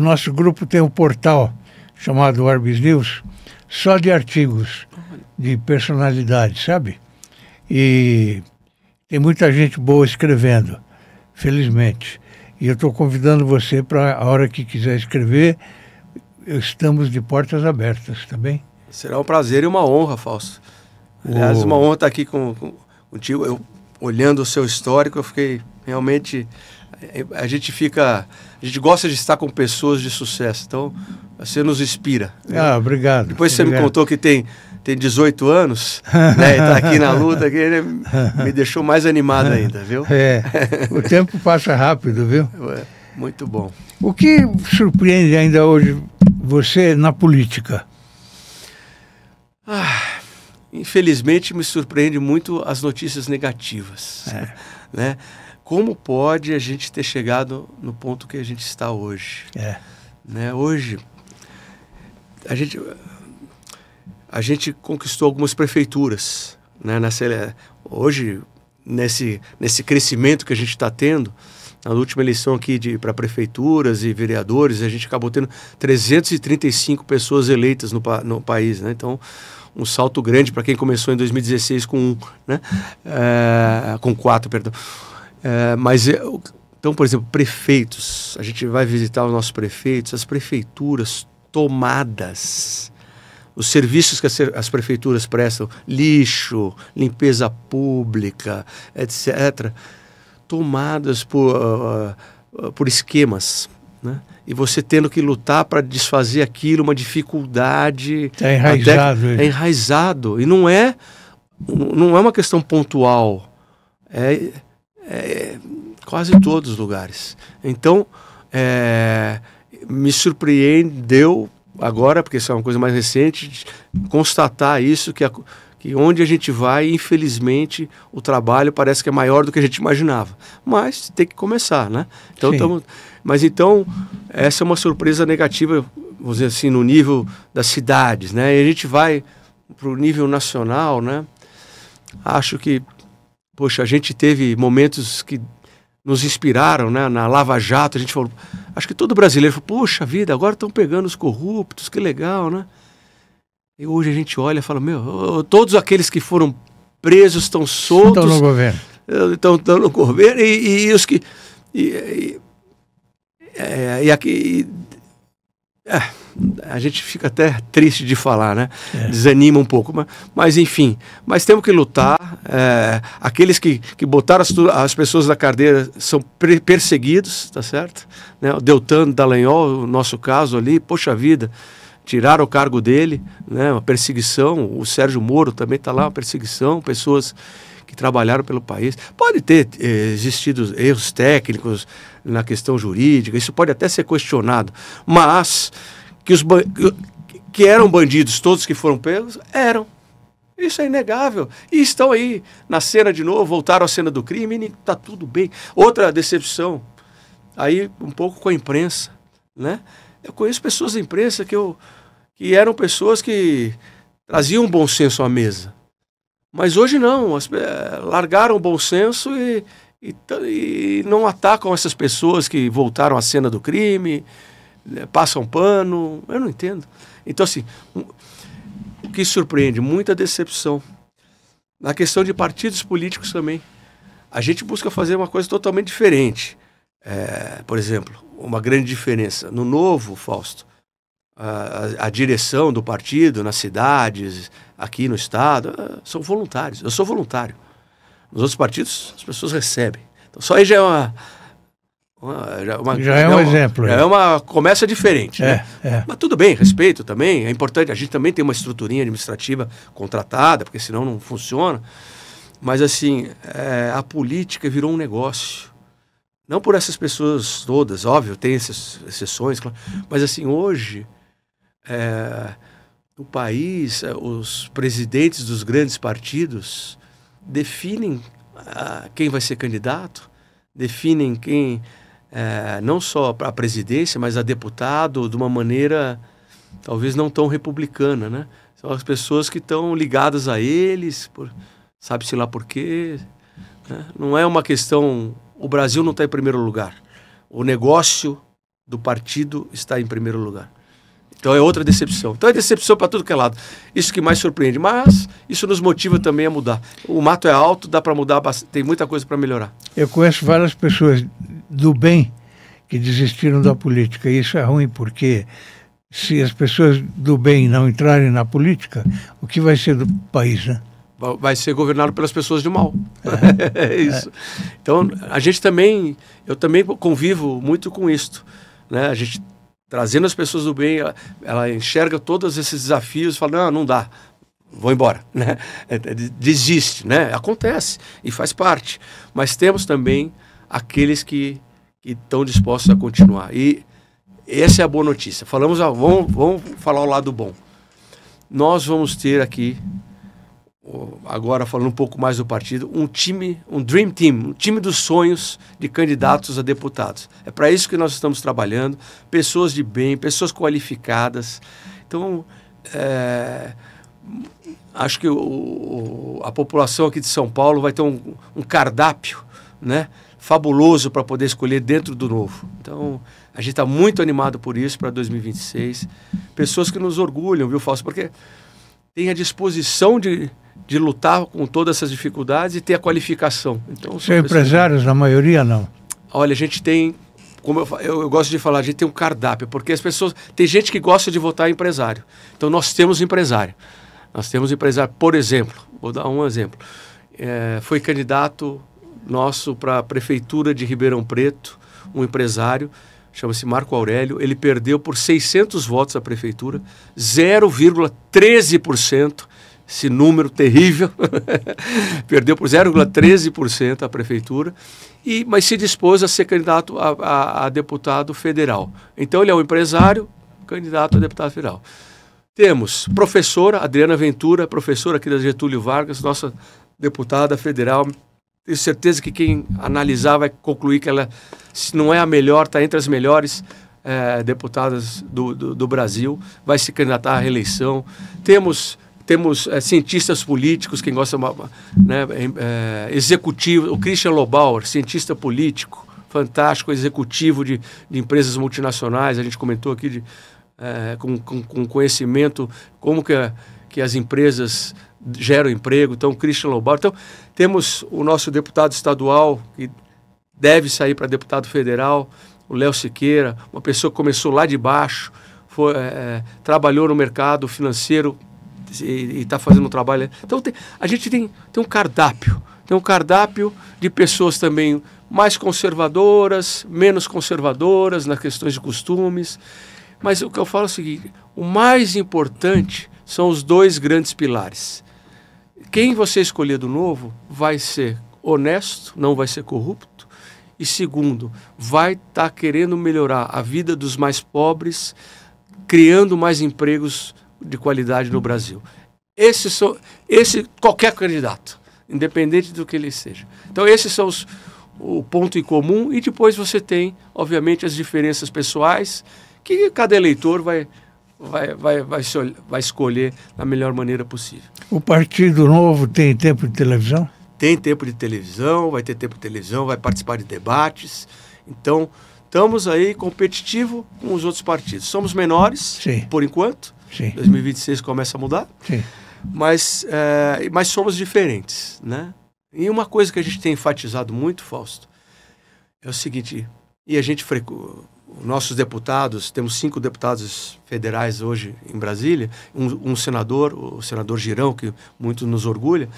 nosso grupo tem um portal chamado Orbis News, só de artigos de personalidade, sabe? E tem muita gente boa escrevendo, felizmente. E eu estou convidando você para a hora que quiser escrever, estamos de portas abertas, tá bem? Será um prazer e uma honra, Fausto. Aliás, uma honra estar aqui contigo. Eu, olhando o seu histórico, eu fiquei realmente... A gente gosta de estar com pessoas de sucesso, então você nos inspira. Obrigado. Depois você me contou que tem 18 anos, né, e está aqui na luta, que ele me deixou mais animado ainda, viu? O tempo passa rápido, viu? Muito bom. O que surpreende ainda hoje você na política? Infelizmente me surpreende muito as notícias negativas, né? Como pode a gente ter chegado no ponto que a gente está hoje? Né? Hoje, a gente conquistou algumas prefeituras. Né? Hoje, nesse crescimento que a gente está tendo, na última eleição aqui para prefeituras e vereadores, a gente acabou tendo 335 pessoas eleitas no país. Né? Então, um salto grande para quem começou em 2016 com 1, né? Com 4, perdão. Então, por exemplo, prefeitos, a gente vai visitar os nossos prefeitos, as prefeituras tomadas, os serviços que as prefeituras prestam, lixo, limpeza pública, etc., tomadas por esquemas, né? E você tendo que lutar para desfazer aquilo, uma dificuldade... É enraizado. É enraizado, e não é uma questão pontual, quase todos os lugares. Então, me surpreendeu agora, porque isso é uma coisa mais recente, constatar isso, que onde a gente vai, infelizmente, o trabalho parece que é maior do que a gente imaginava. Mas tem que começar, né? Então, essa é uma surpresa negativa, vamos dizer assim, no nível das cidades, né? E a gente vai para o nível nacional, né? Acho que poxa, a gente teve momentos que nos inspiraram, né? Na Lava Jato, a gente falou, acho que todo brasileiro falou, poxa vida, agora estão pegando os corruptos, que legal, né? E hoje a gente olha e fala, todos aqueles que foram presos estão soltos. Estão no governo. Estão no governo e os que... a gente fica até triste de falar, né? Desanima um pouco, mas enfim, mas temos que lutar. Aqueles que botaram as pessoas na cadeira são perseguidos, tá certo? Né? O Deltan Dallagnol, o nosso caso ali, poxa vida, tiraram o cargo dele, né? Uma perseguição. O Sérgio Moro também está lá, uma perseguição, pessoas que trabalharam pelo país. Pode ter existido erros técnicos na questão jurídica, isso pode até ser questionado, mas que eram bandidos, todos que foram pegos, eram. Isso é inegável. E estão aí na cena de novo, voltaram à cena do crime e está tudo bem. Outra decepção, aí um pouco com a imprensa, né? Eu conheço pessoas da imprensa que eram pessoas que traziam um bom senso à mesa. Mas hoje não, largaram o bom senso e não atacam essas pessoas que voltaram à cena do crime, passam pano, eu não entendo. Então, assim, o que surpreende, muita decepção. Na questão de partidos políticos também. A gente busca fazer uma coisa totalmente diferente. por exemplo, uma grande diferença. No Novo, Fausto, a direção do partido nas cidades, aqui no estado, são voluntários. Eu sou voluntário. Nos outros partidos, as pessoas recebem. Então, só aí já é um exemplo. Começa diferente. Né? Mas tudo bem, respeito também. É importante. A gente também tem uma estruturinha administrativa contratada, porque senão não funciona. Mas, assim, a política virou um negócio. Não por essas pessoas todas, óbvio, tem essas exceções, claro. Mas, assim, hoje, no país, os presidentes dos grandes partidos definem quem vai ser candidato, definem quem, não só para a presidência, mas a deputado, de uma maneira talvez não tão republicana, né? São as pessoas que estão ligadas a eles, sabe-se lá por quê. Né? Não é uma questão... O Brasil não está em primeiro lugar. O negócio do partido está em primeiro lugar. Então é outra decepção. Então é decepção para tudo que é lado. Isso que mais surpreende. Mas isso nos motiva também a mudar. O mato é alto, dá para mudar, tem muita coisa para melhorar. Eu conheço várias pessoas do bem que desistiram da política. E isso é ruim porque se as pessoas do bem não entrarem na política, o que vai ser do país, né? Vai ser governado pelas pessoas de mal. É isso. Então a gente também, eu também convivo muito com isto, né? A gente trazendo as pessoas do bem, ela enxerga todos esses desafios e fala, não dá, vou embora, né? Desiste, né? Acontece e faz parte. Mas temos também aqueles que estão dispostos a continuar. E essa é a boa notícia. Vamos falar o lado bom. Nós vamos ter aqui, agora falando um pouco mais do partido, um Dream Team, um time dos sonhos de candidatos a deputados. É para isso que nós estamos trabalhando, pessoas de bem, pessoas qualificadas. Então, acho que a população aqui de São Paulo vai ter um cardápio, né, fabuloso para poder escolher dentro do Novo. Então, a gente está muito animado por isso para 2026. Pessoas que nos orgulham, viu, Fausto? Porque tem a disposição de lutar com todas essas dificuldades e ter a qualificação. Então, são empresários, na maioria, não? Olha, a gente tem, como eu gosto de falar, a gente tem um cardápio, porque as pessoas... Tem gente que gosta de votar em empresário. Então, nós temos empresário. Nós temos empresário, por exemplo, vou dar um exemplo. Foi candidato nosso para a Prefeitura de Ribeirão Preto, um empresário, chama-se Marco Aurélio. Ele perdeu por 600 votos a Prefeitura, 0,13%. Esse número terrível, perdeu por 0,13% a prefeitura, mas se dispôs a ser candidato a deputado federal. Então ele é um empresário, candidato a deputado federal. Temos professora Adriana Ventura, professora aqui da Getúlio Vargas, nossa deputada federal. Tenho certeza que quem analisar vai concluir que ela, se não é a melhor, está entre as melhores deputadas do Brasil, vai se candidatar à reeleição. Temos cientistas políticos, quem gosta, né, executivo, o Christian Lobauer, cientista político, fantástico, executivo de empresas multinacionais, a gente comentou aqui com conhecimento, como que as empresas geram emprego, então Christian Lobauer. Então, temos o nosso deputado estadual, que deve sair para deputado federal, o Léo Siqueira, uma pessoa que começou lá de baixo, trabalhou no mercado financeiro, e está fazendo um trabalho. Então a gente tem um cardápio. Tem um cardápio de pessoas também mais conservadoras, menos conservadoras nas questões de costumes. Mas o que eu falo é o seguinte, o mais importante são os dois grandes pilares. Quem você escolher do Novo vai ser honesto, não vai ser corrupto. E segundo, vai estar querendo melhorar a vida dos mais pobres, criando mais empregos de qualidade no Brasil. Qualquer candidato, independente do que ele seja. Então esses são o ponto em comum, e depois você tem, obviamente, as diferenças pessoais que cada eleitor vai escolher da melhor maneira possível. O Partido Novo tem tempo de televisão? Tem tempo de televisão, vai ter tempo de televisão, vai participar de debates. Então, estamos aí competitivo com os outros partidos. Somos menores, sim, por enquanto. Sim. 2026 começa a mudar. Sim. Mas somos diferentes, né? E uma coisa que a gente tem enfatizado muito, Fausto, é o seguinte: e a gente nossos deputados, temos 5 deputados federais hoje em Brasília, um senador, o senador Girão, que muito nos orgulha.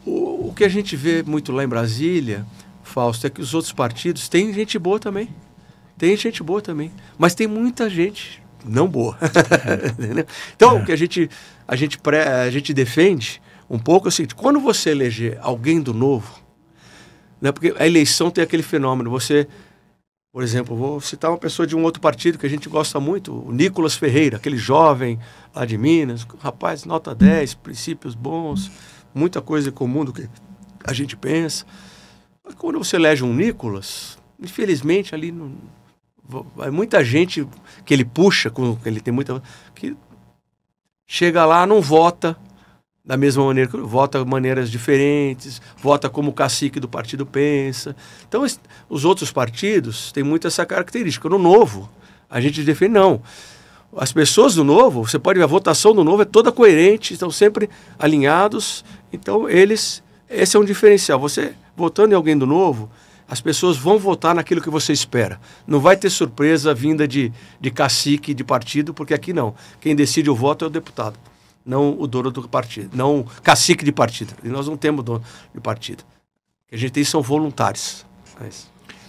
O que a gente vê muito lá em Brasília, Fausto, é que os outros partidos têm gente boa também. Tem gente boa também, mas tem muita gente não boa. Então, o que a gente defende um pouco é o seguinte: quando você eleger alguém do novo, né, porque a eleição tem aquele fenômeno, você, por exemplo, vou citar uma pessoa de um outro partido que a gente gosta muito, o Nicolas Ferreira, aquele jovem lá de Minas, rapaz, nota 10, princípios bons, muita coisa em comum do que a gente pensa. Quando você elege um Nicolas, infelizmente ali muita gente que ele puxa, ele tem muita, que chega lá, não vota da mesma maneira, vota de maneiras diferentes, vota como o cacique do partido pensa. Então, os outros partidos têm muito essa característica. No Novo, a gente defende, não. As pessoas do Novo, você pode ver, a votação do Novo é toda coerente, estão sempre alinhados. Então, esse é um diferencial. Você, votando em alguém do Novo, as pessoas vão votar naquilo que você espera. Não vai ter surpresa vinda de cacique de partido, porque aqui não. Quem decide o voto é o deputado, não o dono do partido, não o cacique de partido. E nós não temos dono de partido. O que a gente tem são voluntários.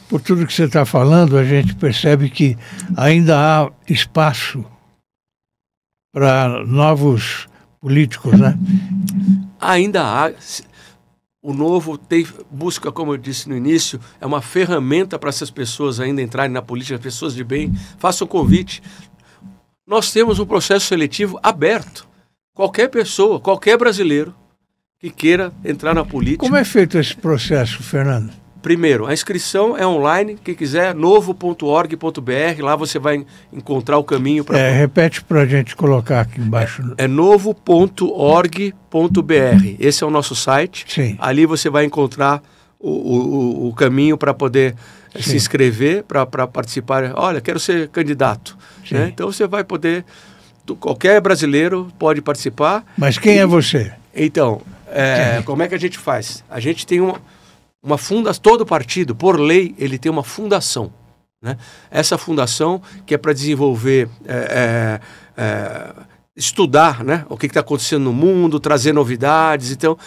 Por tudo que você está falando, a gente percebe que ainda há espaço para novos políticos, né? Ainda há. O Novo busca, como eu disse no início, é uma ferramenta para essas pessoas ainda entrarem na política, pessoas de bem. Façam um convite. Nós temos um processo seletivo aberto. Qualquer pessoa, qualquer brasileiro que queira entrar na política. Como é feito esse processo, Fernando? Primeiro, a inscrição é online, quem quiser, novo.org.br, lá você vai encontrar o caminho para... Repete para a gente colocar aqui embaixo. É novo.org.br, esse é o nosso site. Sim. Ali você vai encontrar o caminho para poder se inscrever, para participar. Olha, quero ser candidato. Né? Então você vai poder, qualquer brasileiro pode participar. Mas quem é você? Então, como é que a gente faz? A gente tem uma fundação, todo partido, por lei, ele tem uma fundação. Né? Essa fundação que é para desenvolver, estudar, né, o que está acontecendo no mundo, trazer novidades. Então,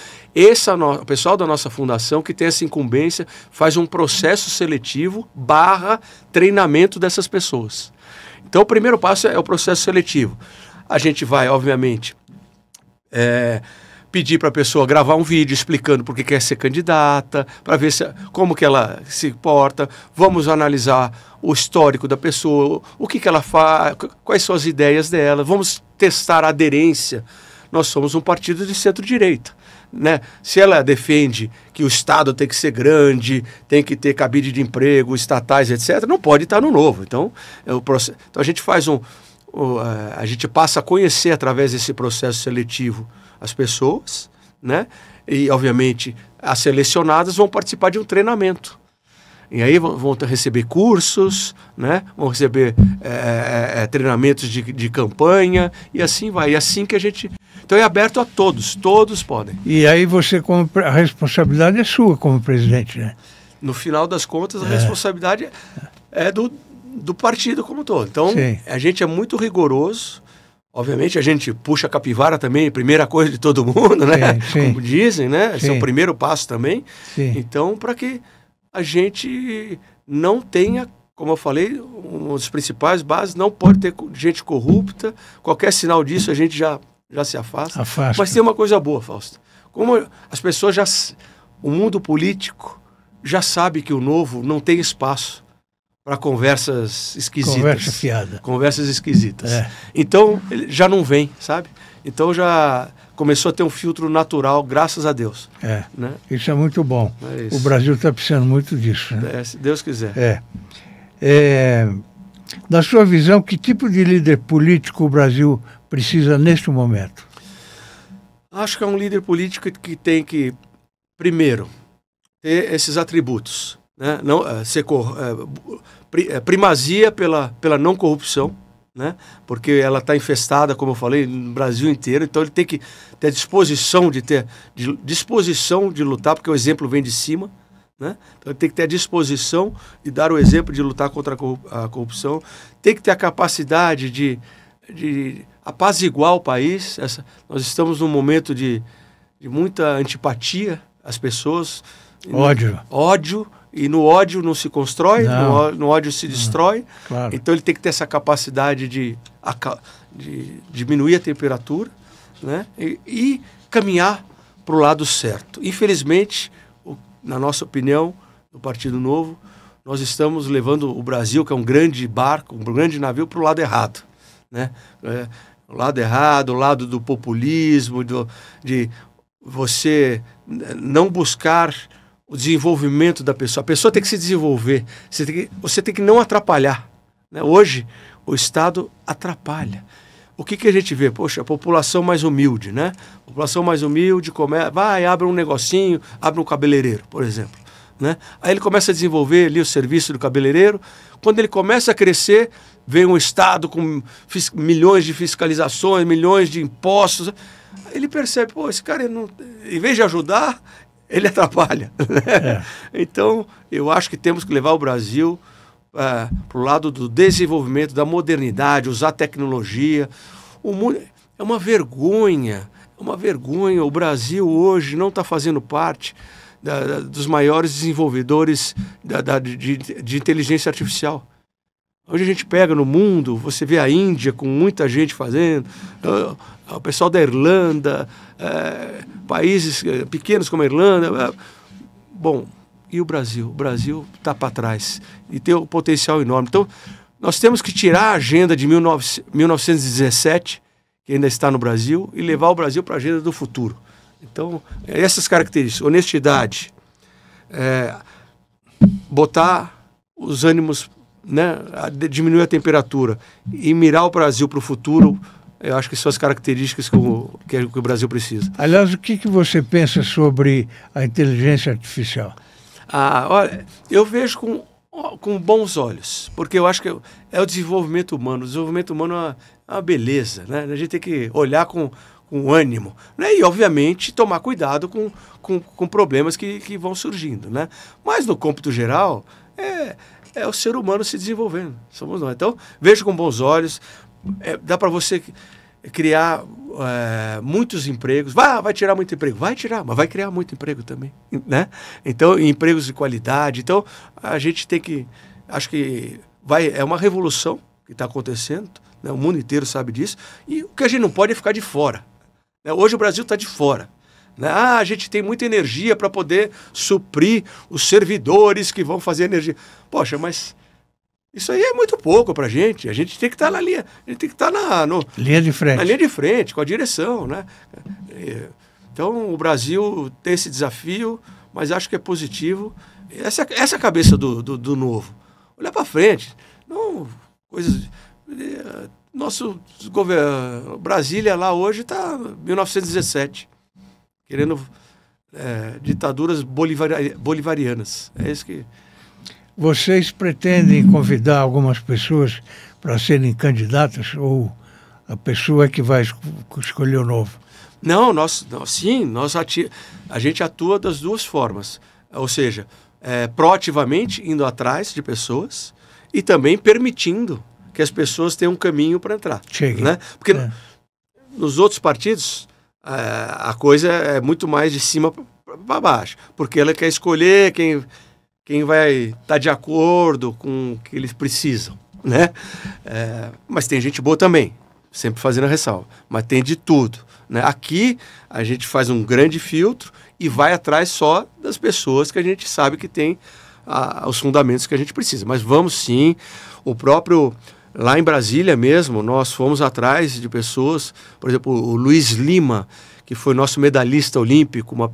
o pessoal da nossa fundação que tem essa incumbência faz um processo seletivo / treinamento dessas pessoas. Então, o primeiro passo é o processo seletivo. A gente vai, obviamente, pedir para a pessoa gravar um vídeo explicando por que quer ser candidata, para ver como que ela se porta. Vamos analisar o histórico da pessoa, o que ela faz, quais são as ideias dela. Vamos testar a aderência. Nós somos um partido de centro-direita. Né? Se ela defende que o Estado tem que ser grande, tem que ter cabide de emprego, estatais, etc., não pode estar no Novo. Então, então a gente faz a gente passa a conhecer através desse processo seletivo as pessoas, né? E, obviamente, as selecionadas vão participar de um treinamento. E aí vão receber cursos, né? Vão receber treinamentos de campanha, e assim vai. E assim que a gente... Então é aberto a todos podem. E aí você, a responsabilidade é sua como presidente, né? No final das contas, a responsabilidade é do partido como um todo. Então, a gente é muito rigoroso. Obviamente, a gente puxa a capivara também, primeira coisa de todo mundo, né? Sim. Como dizem, né? Esse é o primeiro passo também. Sim. Então, para que a gente não tenha, como eu falei, uma das principais bases, não pode ter gente corrupta. Qualquer sinal disso, a gente já se afasta. Mas tem uma coisa boa, Fausto. Como as pessoas o mundo político já sabe que o Novo não tem espaço para conversas esquisitas. Conversa fiada. Conversas esquisitas. Então, ele já não vem, sabe? Então, já começou a ter um filtro natural, graças a Deus. Né? Isso é muito bom. O Brasil está precisando muito disso. Né? Se Deus quiser. Na sua visão, que tipo de líder político o Brasil precisa neste momento? Acho que é um líder político que tem que, primeiro, ter esses atributos. Né? Não, primazia pela não corrupção, né? Porque ela está infestada, como eu falei, no Brasil inteiro. Então ele tem que ter disposição de lutar, porque o exemplo vem de cima. né? Então ele tem que ter a disposição de dar o exemplo de lutar contra a corrupção, tem que ter a capacidade de apaziguar o país. Nós estamos num momento de muita antipatia às pessoas. Ódio, e no ódio não se constrói, no ódio se destrói. Claro. Então ele tem que ter essa capacidade de diminuir a temperatura, né? E caminhar para o lado certo. Infelizmente, na nossa opinião, no Partido Novo, nós estamos levando o Brasil, que é um grande barco, um grande navio, para o lado errado, né? O lado errado, o lado do populismo, de você não buscar o desenvolvimento da pessoa. A pessoa tem que se desenvolver. Você tem que não atrapalhar, né? Hoje, o Estado atrapalha. O que a gente vê? Poxa, a população mais humilde, né? A população mais humilde abre um negocinho, abre um cabeleireiro, por exemplo, né? Aí ele começa a desenvolver ali o serviço do cabeleireiro. Quando ele começa a crescer, vem um Estado com milhões de fiscalizações, milhões de impostos. Aí ele percebe, esse cara, em vez de ajudar, ele atrapalha, né? Então, eu acho que temos que levar o Brasil para o lado do desenvolvimento, da modernidade, usar tecnologia. O mundo é uma vergonha. O Brasil hoje não está fazendo parte dos maiores desenvolvedores de inteligência artificial. Hoje a gente pega no mundo, você vê a Índia com muita gente fazendo, o pessoal da Irlanda, países pequenos como a Irlanda. Bom, e o Brasil? O Brasil está para trás e tem um potencial enorme. Então, nós temos que tirar a agenda de 1917, que ainda está no Brasil, e levar o Brasil para a agenda do futuro. Então, essas características, honestidade, botar os ânimos, né, diminuir a temperatura e mirar o Brasil para o futuro, eu acho que são as características que o Brasil precisa. Aliás, o que você pensa sobre a inteligência artificial? Olha, eu vejo com bons olhos, porque eu acho que é o desenvolvimento humano. O desenvolvimento humano é uma beleza, né? A gente tem que olhar com ânimo, né? E, obviamente, tomar cuidado com problemas que vão surgindo, né? Mas, no cômputo geral, é o ser humano se desenvolvendo. Somos nós. Então, vejo com bons olhos. Dá para você criar muitos empregos. Vai tirar muito emprego. Vai tirar, mas vai criar muito emprego também, né? Então, empregos de qualidade. Então, a gente tem que... Acho que é uma revolução que está acontecendo, né? O mundo inteiro sabe disso. E o que a gente não pode é ficar de fora, né? Hoje o Brasil está de fora, né? A gente tem muita energia para poder suprir os servidores que vão fazer energia. Poxa, mas... Isso aí é muito pouco para a gente tem que estar na linha, a gente tem que estar linha de frente. Na linha de frente, com a direção, né? Então o Brasil tem esse desafio, mas acho que é positivo. Essa é a cabeça do novo. Olhar para frente, não coisas. Nosso governo, Brasília lá hoje está 1917, querendo ditaduras bolivarianas. É isso que... Vocês pretendem convidar algumas pessoas para serem candidatas ou a pessoa que vai escolher o novo? Não, a gente atua das duas formas. Ou seja, proativamente indo atrás de pessoas e também permitindo que as pessoas tenham um caminho para entrar. Chegue. Né? Porque nos outros partidos a coisa é muito mais de cima para baixo. Porque ela quer escolher quem vai estar de acordo com o que eles precisam, né? Mas tem gente boa também, sempre fazendo a ressalva, mas tem de tudo, né? Aqui a gente faz um grande filtro e vai atrás só das pessoas que a gente sabe que tem os fundamentos que a gente precisa, mas vamos sim. Lá em Brasília mesmo, nós fomos atrás de pessoas, por exemplo, o Luiz Lima, que foi nosso medalhista olímpico, uma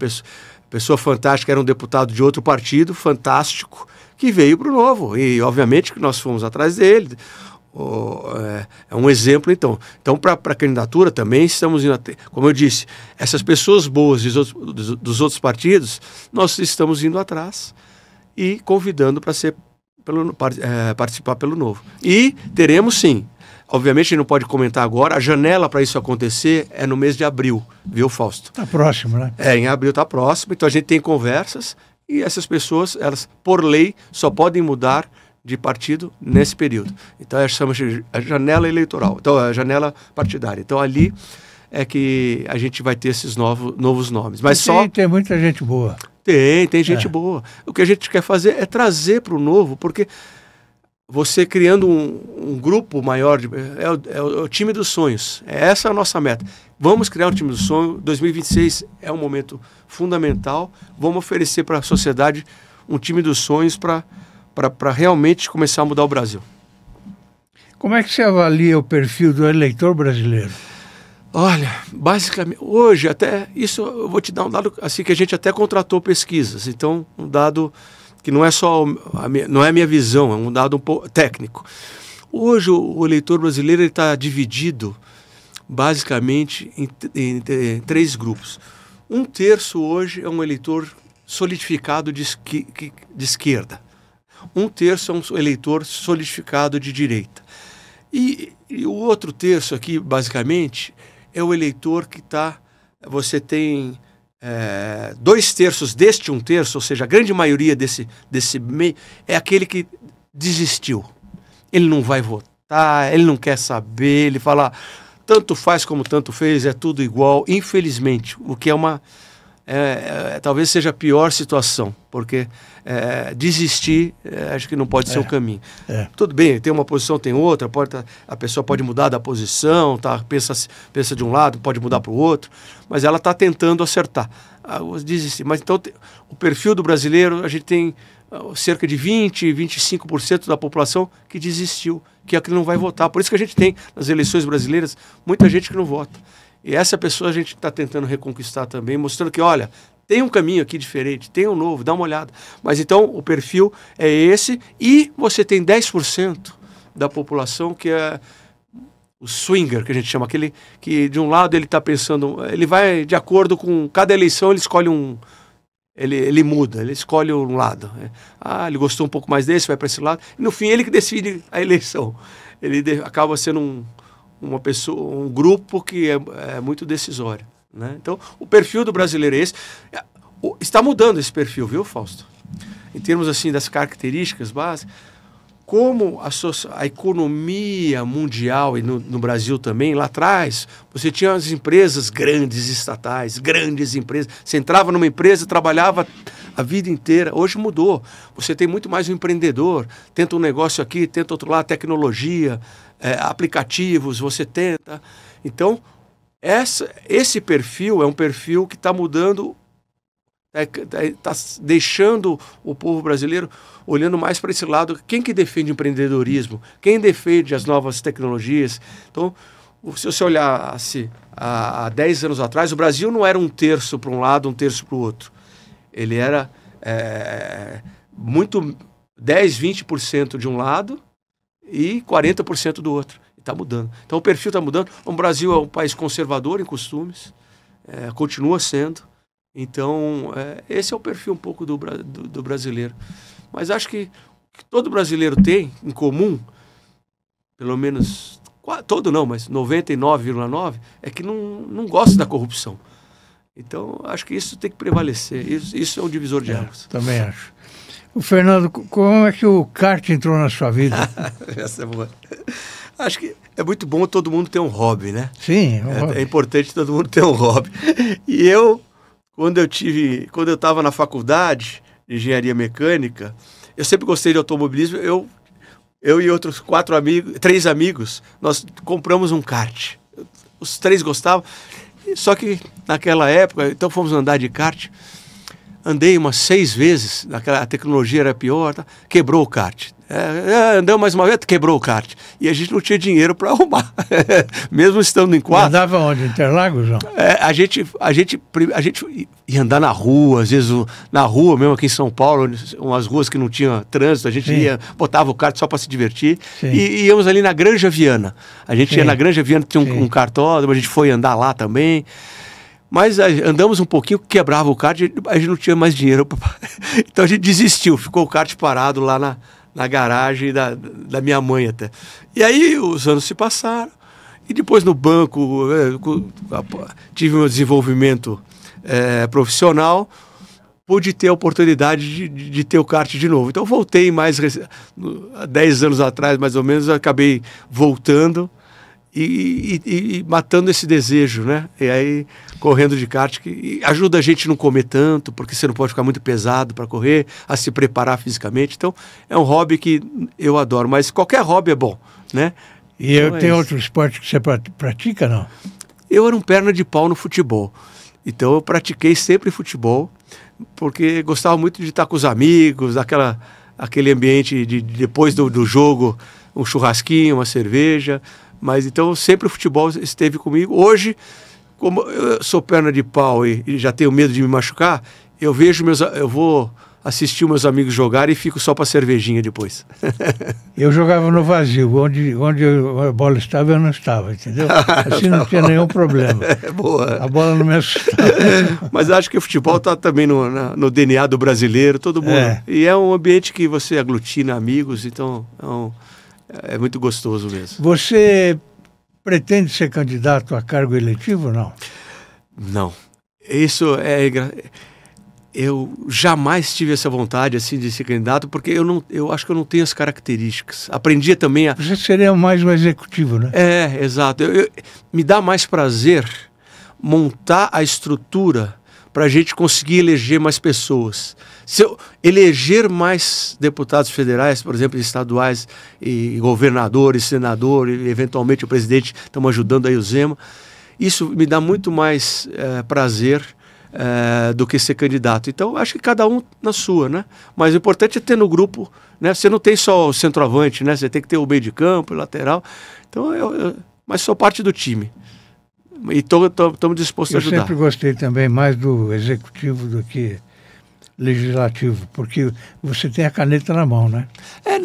pessoa fantástica, era um deputado de outro partido, fantástico, que veio para o Novo. E, obviamente, que nós fomos atrás dele. É um exemplo, então. Então, para a candidatura também estamos indo como eu disse, essas pessoas boas dos outros partidos, nós estamos indo atrás e convidando para participar pelo Novo. E teremos, sim. Obviamente, a gente não pode comentar agora. A janela para isso acontecer é no mês de abril, viu, Fausto? Está próximo, né? Em abril está próximo. Então, a gente tem conversas e essas pessoas, elas, por lei, só podem mudar de partido nesse período. Então, essa chama-se a janela eleitoral, então, a janela partidária. Então, ali é que a gente vai ter esses novos nomes. Mas tem muita gente boa. Tem gente boa. O que a gente quer fazer é trazer para o novo, porque você criando um grupo maior, é o time dos sonhos. Essa é a nossa meta. Vamos criar um time do sonho. 2026 é um momento fundamental. Vamos oferecer para a sociedade um time dos sonhos para realmente começar a mudar o Brasil. Como é que você avalia o perfil do eleitor brasileiro? Olha, basicamente, hoje até, isso eu vou te dar um dado, assim, que a gente até contratou pesquisas, então um dado que não é só não é a minha visão, é um dado um pouco técnico. Hoje o eleitor brasileiro está dividido basicamente em 3 grupos. 1/3 hoje é um eleitor solidificado de esquerda. 1/3 é um eleitor solidificado de direita. E o outro terço aqui, basicamente, é o eleitor que está... Você tem 2/3 deste 1/3, ou seja, a grande maioria desse meio, é aquele que desistiu. Ele não vai votar, ele não quer saber, ele fala, tanto faz como tanto fez, é tudo igual, infelizmente, o que é uma... talvez seja a pior situação, porque desistir acho que não pode ser o caminho. Tudo bem, tem uma posição, tem outra, a pessoa pode mudar da posição, tá, pensa de um lado, pode mudar para o outro, mas ela está tentando acertar. Desistir. Mas então o perfil do brasileiro, a gente tem cerca de 25% da população que desistiu, que é que não vai votar. Por isso que a gente tem nas eleições brasileiras muita gente que não vota. E essa pessoa a gente está tentando reconquistar também, mostrando que, olha, tem um caminho aqui diferente, tem um novo, dá uma olhada. Mas então o perfil é esse, e você tem 10% da população que é o swinger, que a gente chama, aquele que de um lado ele está pensando, ele vai de acordo com cada eleição, ele escolhe ele muda, ele escolhe um lado. Ele gostou um pouco mais desse, vai para esse lado, e no fim ele que decide a eleição. Ele acaba sendo uma pessoa, um grupo que é muito decisório, né? Então, o perfil do brasileiro é esse. Está mudando esse perfil, viu, Fausto? Em termos assim das características básicas, como a economia mundial e no Brasil também, lá atrás, você tinha as empresas grandes, estatais, grandes empresas. Você entrava numa empresa, trabalhava a vida inteira. Hoje mudou. Você tem muito mais um empreendedor, tenta um negócio aqui, tenta outro lá, tecnologia, aplicativos, você tenta. Então, esse perfil é um perfil que está mudando, está deixando o povo brasileiro olhando mais para esse lado. Quem que defende empreendedorismo? Quem defende as novas tecnologias? Então, se você olhar assim, há 10 anos atrás, o Brasil não era 1/3 para um lado, 1/3 para o outro. Ele era muito 10, 20% de um lado e 40% do outro. Está mudando. Então o perfil está mudando. O Brasil é um país conservador em costumes, continua sendo. Então esse é o perfil um pouco do brasileiro. Mas acho que o que todo brasileiro tem em comum, pelo menos, todo não, mas 99,9%, é que não gosta da corrupção. Então acho que isso tem que prevalecer. Isso é um divisor de águas. Também acho. O Fernando, como é que o kart entrou na sua vida? Essa é boa. Acho que é muito bom todo mundo ter um hobby, né? Sim, é importante todo mundo ter um hobby. E quando eu estava na faculdade de engenharia mecânica, eu sempre gostei de automobilismo. Eu e outros 3 amigos, nós compramos um kart. Os 3 gostavam. Só que naquela época, então fomos andar de kart. Andei umas 6 vezes, a tecnologia era pior, quebrou o kart. Andamos mais uma vez, quebrou o kart. E a gente não tinha dinheiro para arrumar, mesmo estando em quadro. Andava onde? Interlagos, não? A gente ia andar na rua, às vezes na rua mesmo aqui em São Paulo, umas ruas que não tinha trânsito, a gente botava o kart só para se divertir. E íamos ali na Granja Viana. A gente ia na Granja Viana, tinha um kartódromo, a gente foi andar lá também. Mas andamos um pouquinho, quebrava o kart, a gente não tinha mais dinheiro. Então a gente desistiu, ficou o kart parado lá na garagem da minha mãe até. E aí os anos se passaram, e depois no banco tive um desenvolvimento profissional, pude ter a oportunidade de ter o kart de novo. Então voltei há 10 anos atrás, mais ou menos, eu acabei voltando e matando esse desejo, né? E aí, correndo de kart, que ajuda a gente a não comer tanto, porque você não pode ficar muito pesado para correr, a se preparar fisicamente. Então, é um hobby que eu adoro, mas qualquer hobby é bom, né? E então, tem outro esporte que você pratica, não? Eu era um perna de pau no futebol. Então, eu pratiquei sempre futebol, porque gostava muito de estar com os amigos, aquele ambiente de depois do jogo, um churrasquinho, uma cerveja. Mas então sempre o futebol esteve comigo. Hoje, como eu sou perna de pau e já tenho medo de me machucar, eu vou assistir meus amigos jogar e fico só para cervejinha depois. Eu jogava no vazio, onde a bola estava eu não estava, entendeu? Assim não tinha nenhum problema. Boa. A bola não me assustava. Mas acho que o futebol está também no DNA do brasileiro, todo mundo. E é um ambiente que você aglutina amigos, então é muito gostoso mesmo. Você pretende ser candidato a cargo eletivo ou não? Não. Isso eu jamais tive essa vontade assim de ser candidato, porque eu acho que eu não tenho as características. Aprendi também a... Você seria mais um executivo, né? Exato. Me dá mais prazer montar a estrutura para a gente conseguir eleger mais pessoas. Se eu eleger mais deputados federais, por exemplo, estaduais, e governadores, senadores, e eventualmente o presidente, estamos ajudando aí o Zema, isso me dá muito mais prazer do que ser candidato. Então, acho que cada um na sua, né? Mas o importante é ter no grupo, né? Você não tem só o centroavante, né? Você tem que ter o meio de campo, o lateral. Então, mas sou parte do time. E estamos dispostos a ajudar. Eu sempre gostei também mais do executivo do que legislativo, porque você tem a caneta na mão, né? É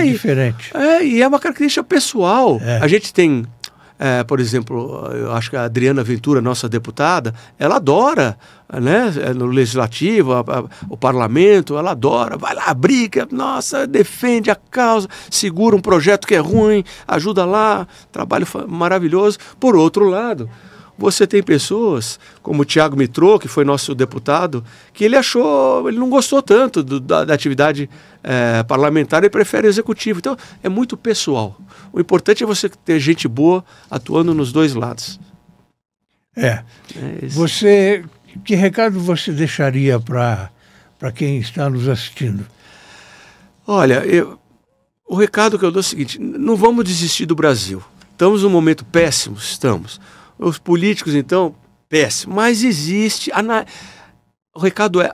diferente. E é uma característica pessoal. A gente tem, por exemplo, eu acho que a Adriana Ventura, nossa deputada, ela adora, né, no legislativo, o parlamento, ela adora, vai lá, briga, nossa, defende a causa, segura um projeto que é ruim, ajuda lá, trabalho maravilhoso. Por outro lado, você tem pessoas, como o Thiago Mitrô, que foi nosso deputado, que ele não gostou tanto da atividade parlamentar e prefere o executivo. Então, é muito pessoal. O importante é você ter gente boa atuando nos dois lados. Que recado você deixaria para quem está nos assistindo? Olha, o recado que eu dou é o seguinte: não vamos desistir do Brasil. Estamos num momento péssimo, estamos. Os políticos, então, péssimo. Mas existe... O recado é,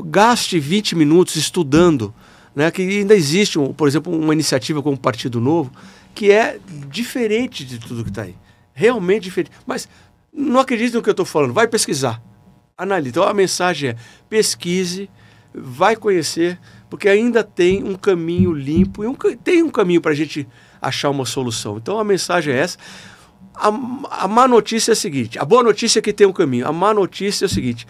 gaste 20 minutos estudando, né? Que ainda existe, por exemplo, uma iniciativa como o Partido Novo, que é diferente de tudo que está aí. Realmente diferente. Mas não acredite no que eu estou falando. Vai pesquisar. Analise. Então, a mensagem é, pesquise, vai conhecer, porque ainda tem um caminho limpo, tem um caminho para a gente achar uma solução. Então, a mensagem é essa. A má notícia é a seguinte, a boa notícia é que tem um caminho, a má notícia é o seguinte: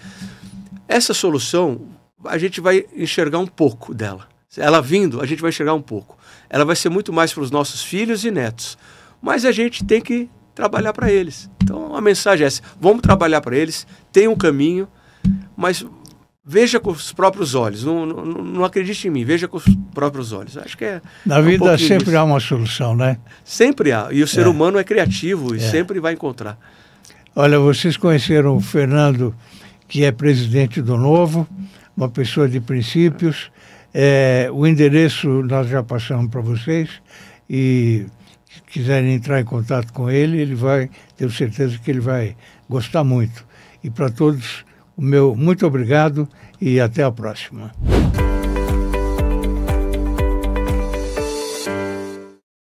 essa solução a gente vai enxergar um pouco dela. Ela vindo, a gente vai enxergar um pouco. Ela vai ser muito mais para os nossos filhos e netos. Mas a gente tem que trabalhar para eles. Então a mensagem é essa: vamos trabalhar para eles, tem um caminho, mas veja com os próprios olhos. Não acredite em mim, veja com os próprios olhos. Acho que na vida sempre há uma solução, né? Sempre há. E o ser humano é criativo e sempre vai encontrar. Olha, vocês conheceram o Fernando, que é presidente do Novo, uma pessoa de princípios. O endereço nós já passamos para vocês, e se quiserem entrar em contato com ele, tenho certeza que ele vai gostar muito. E para todos, o meu muito obrigado e até a próxima.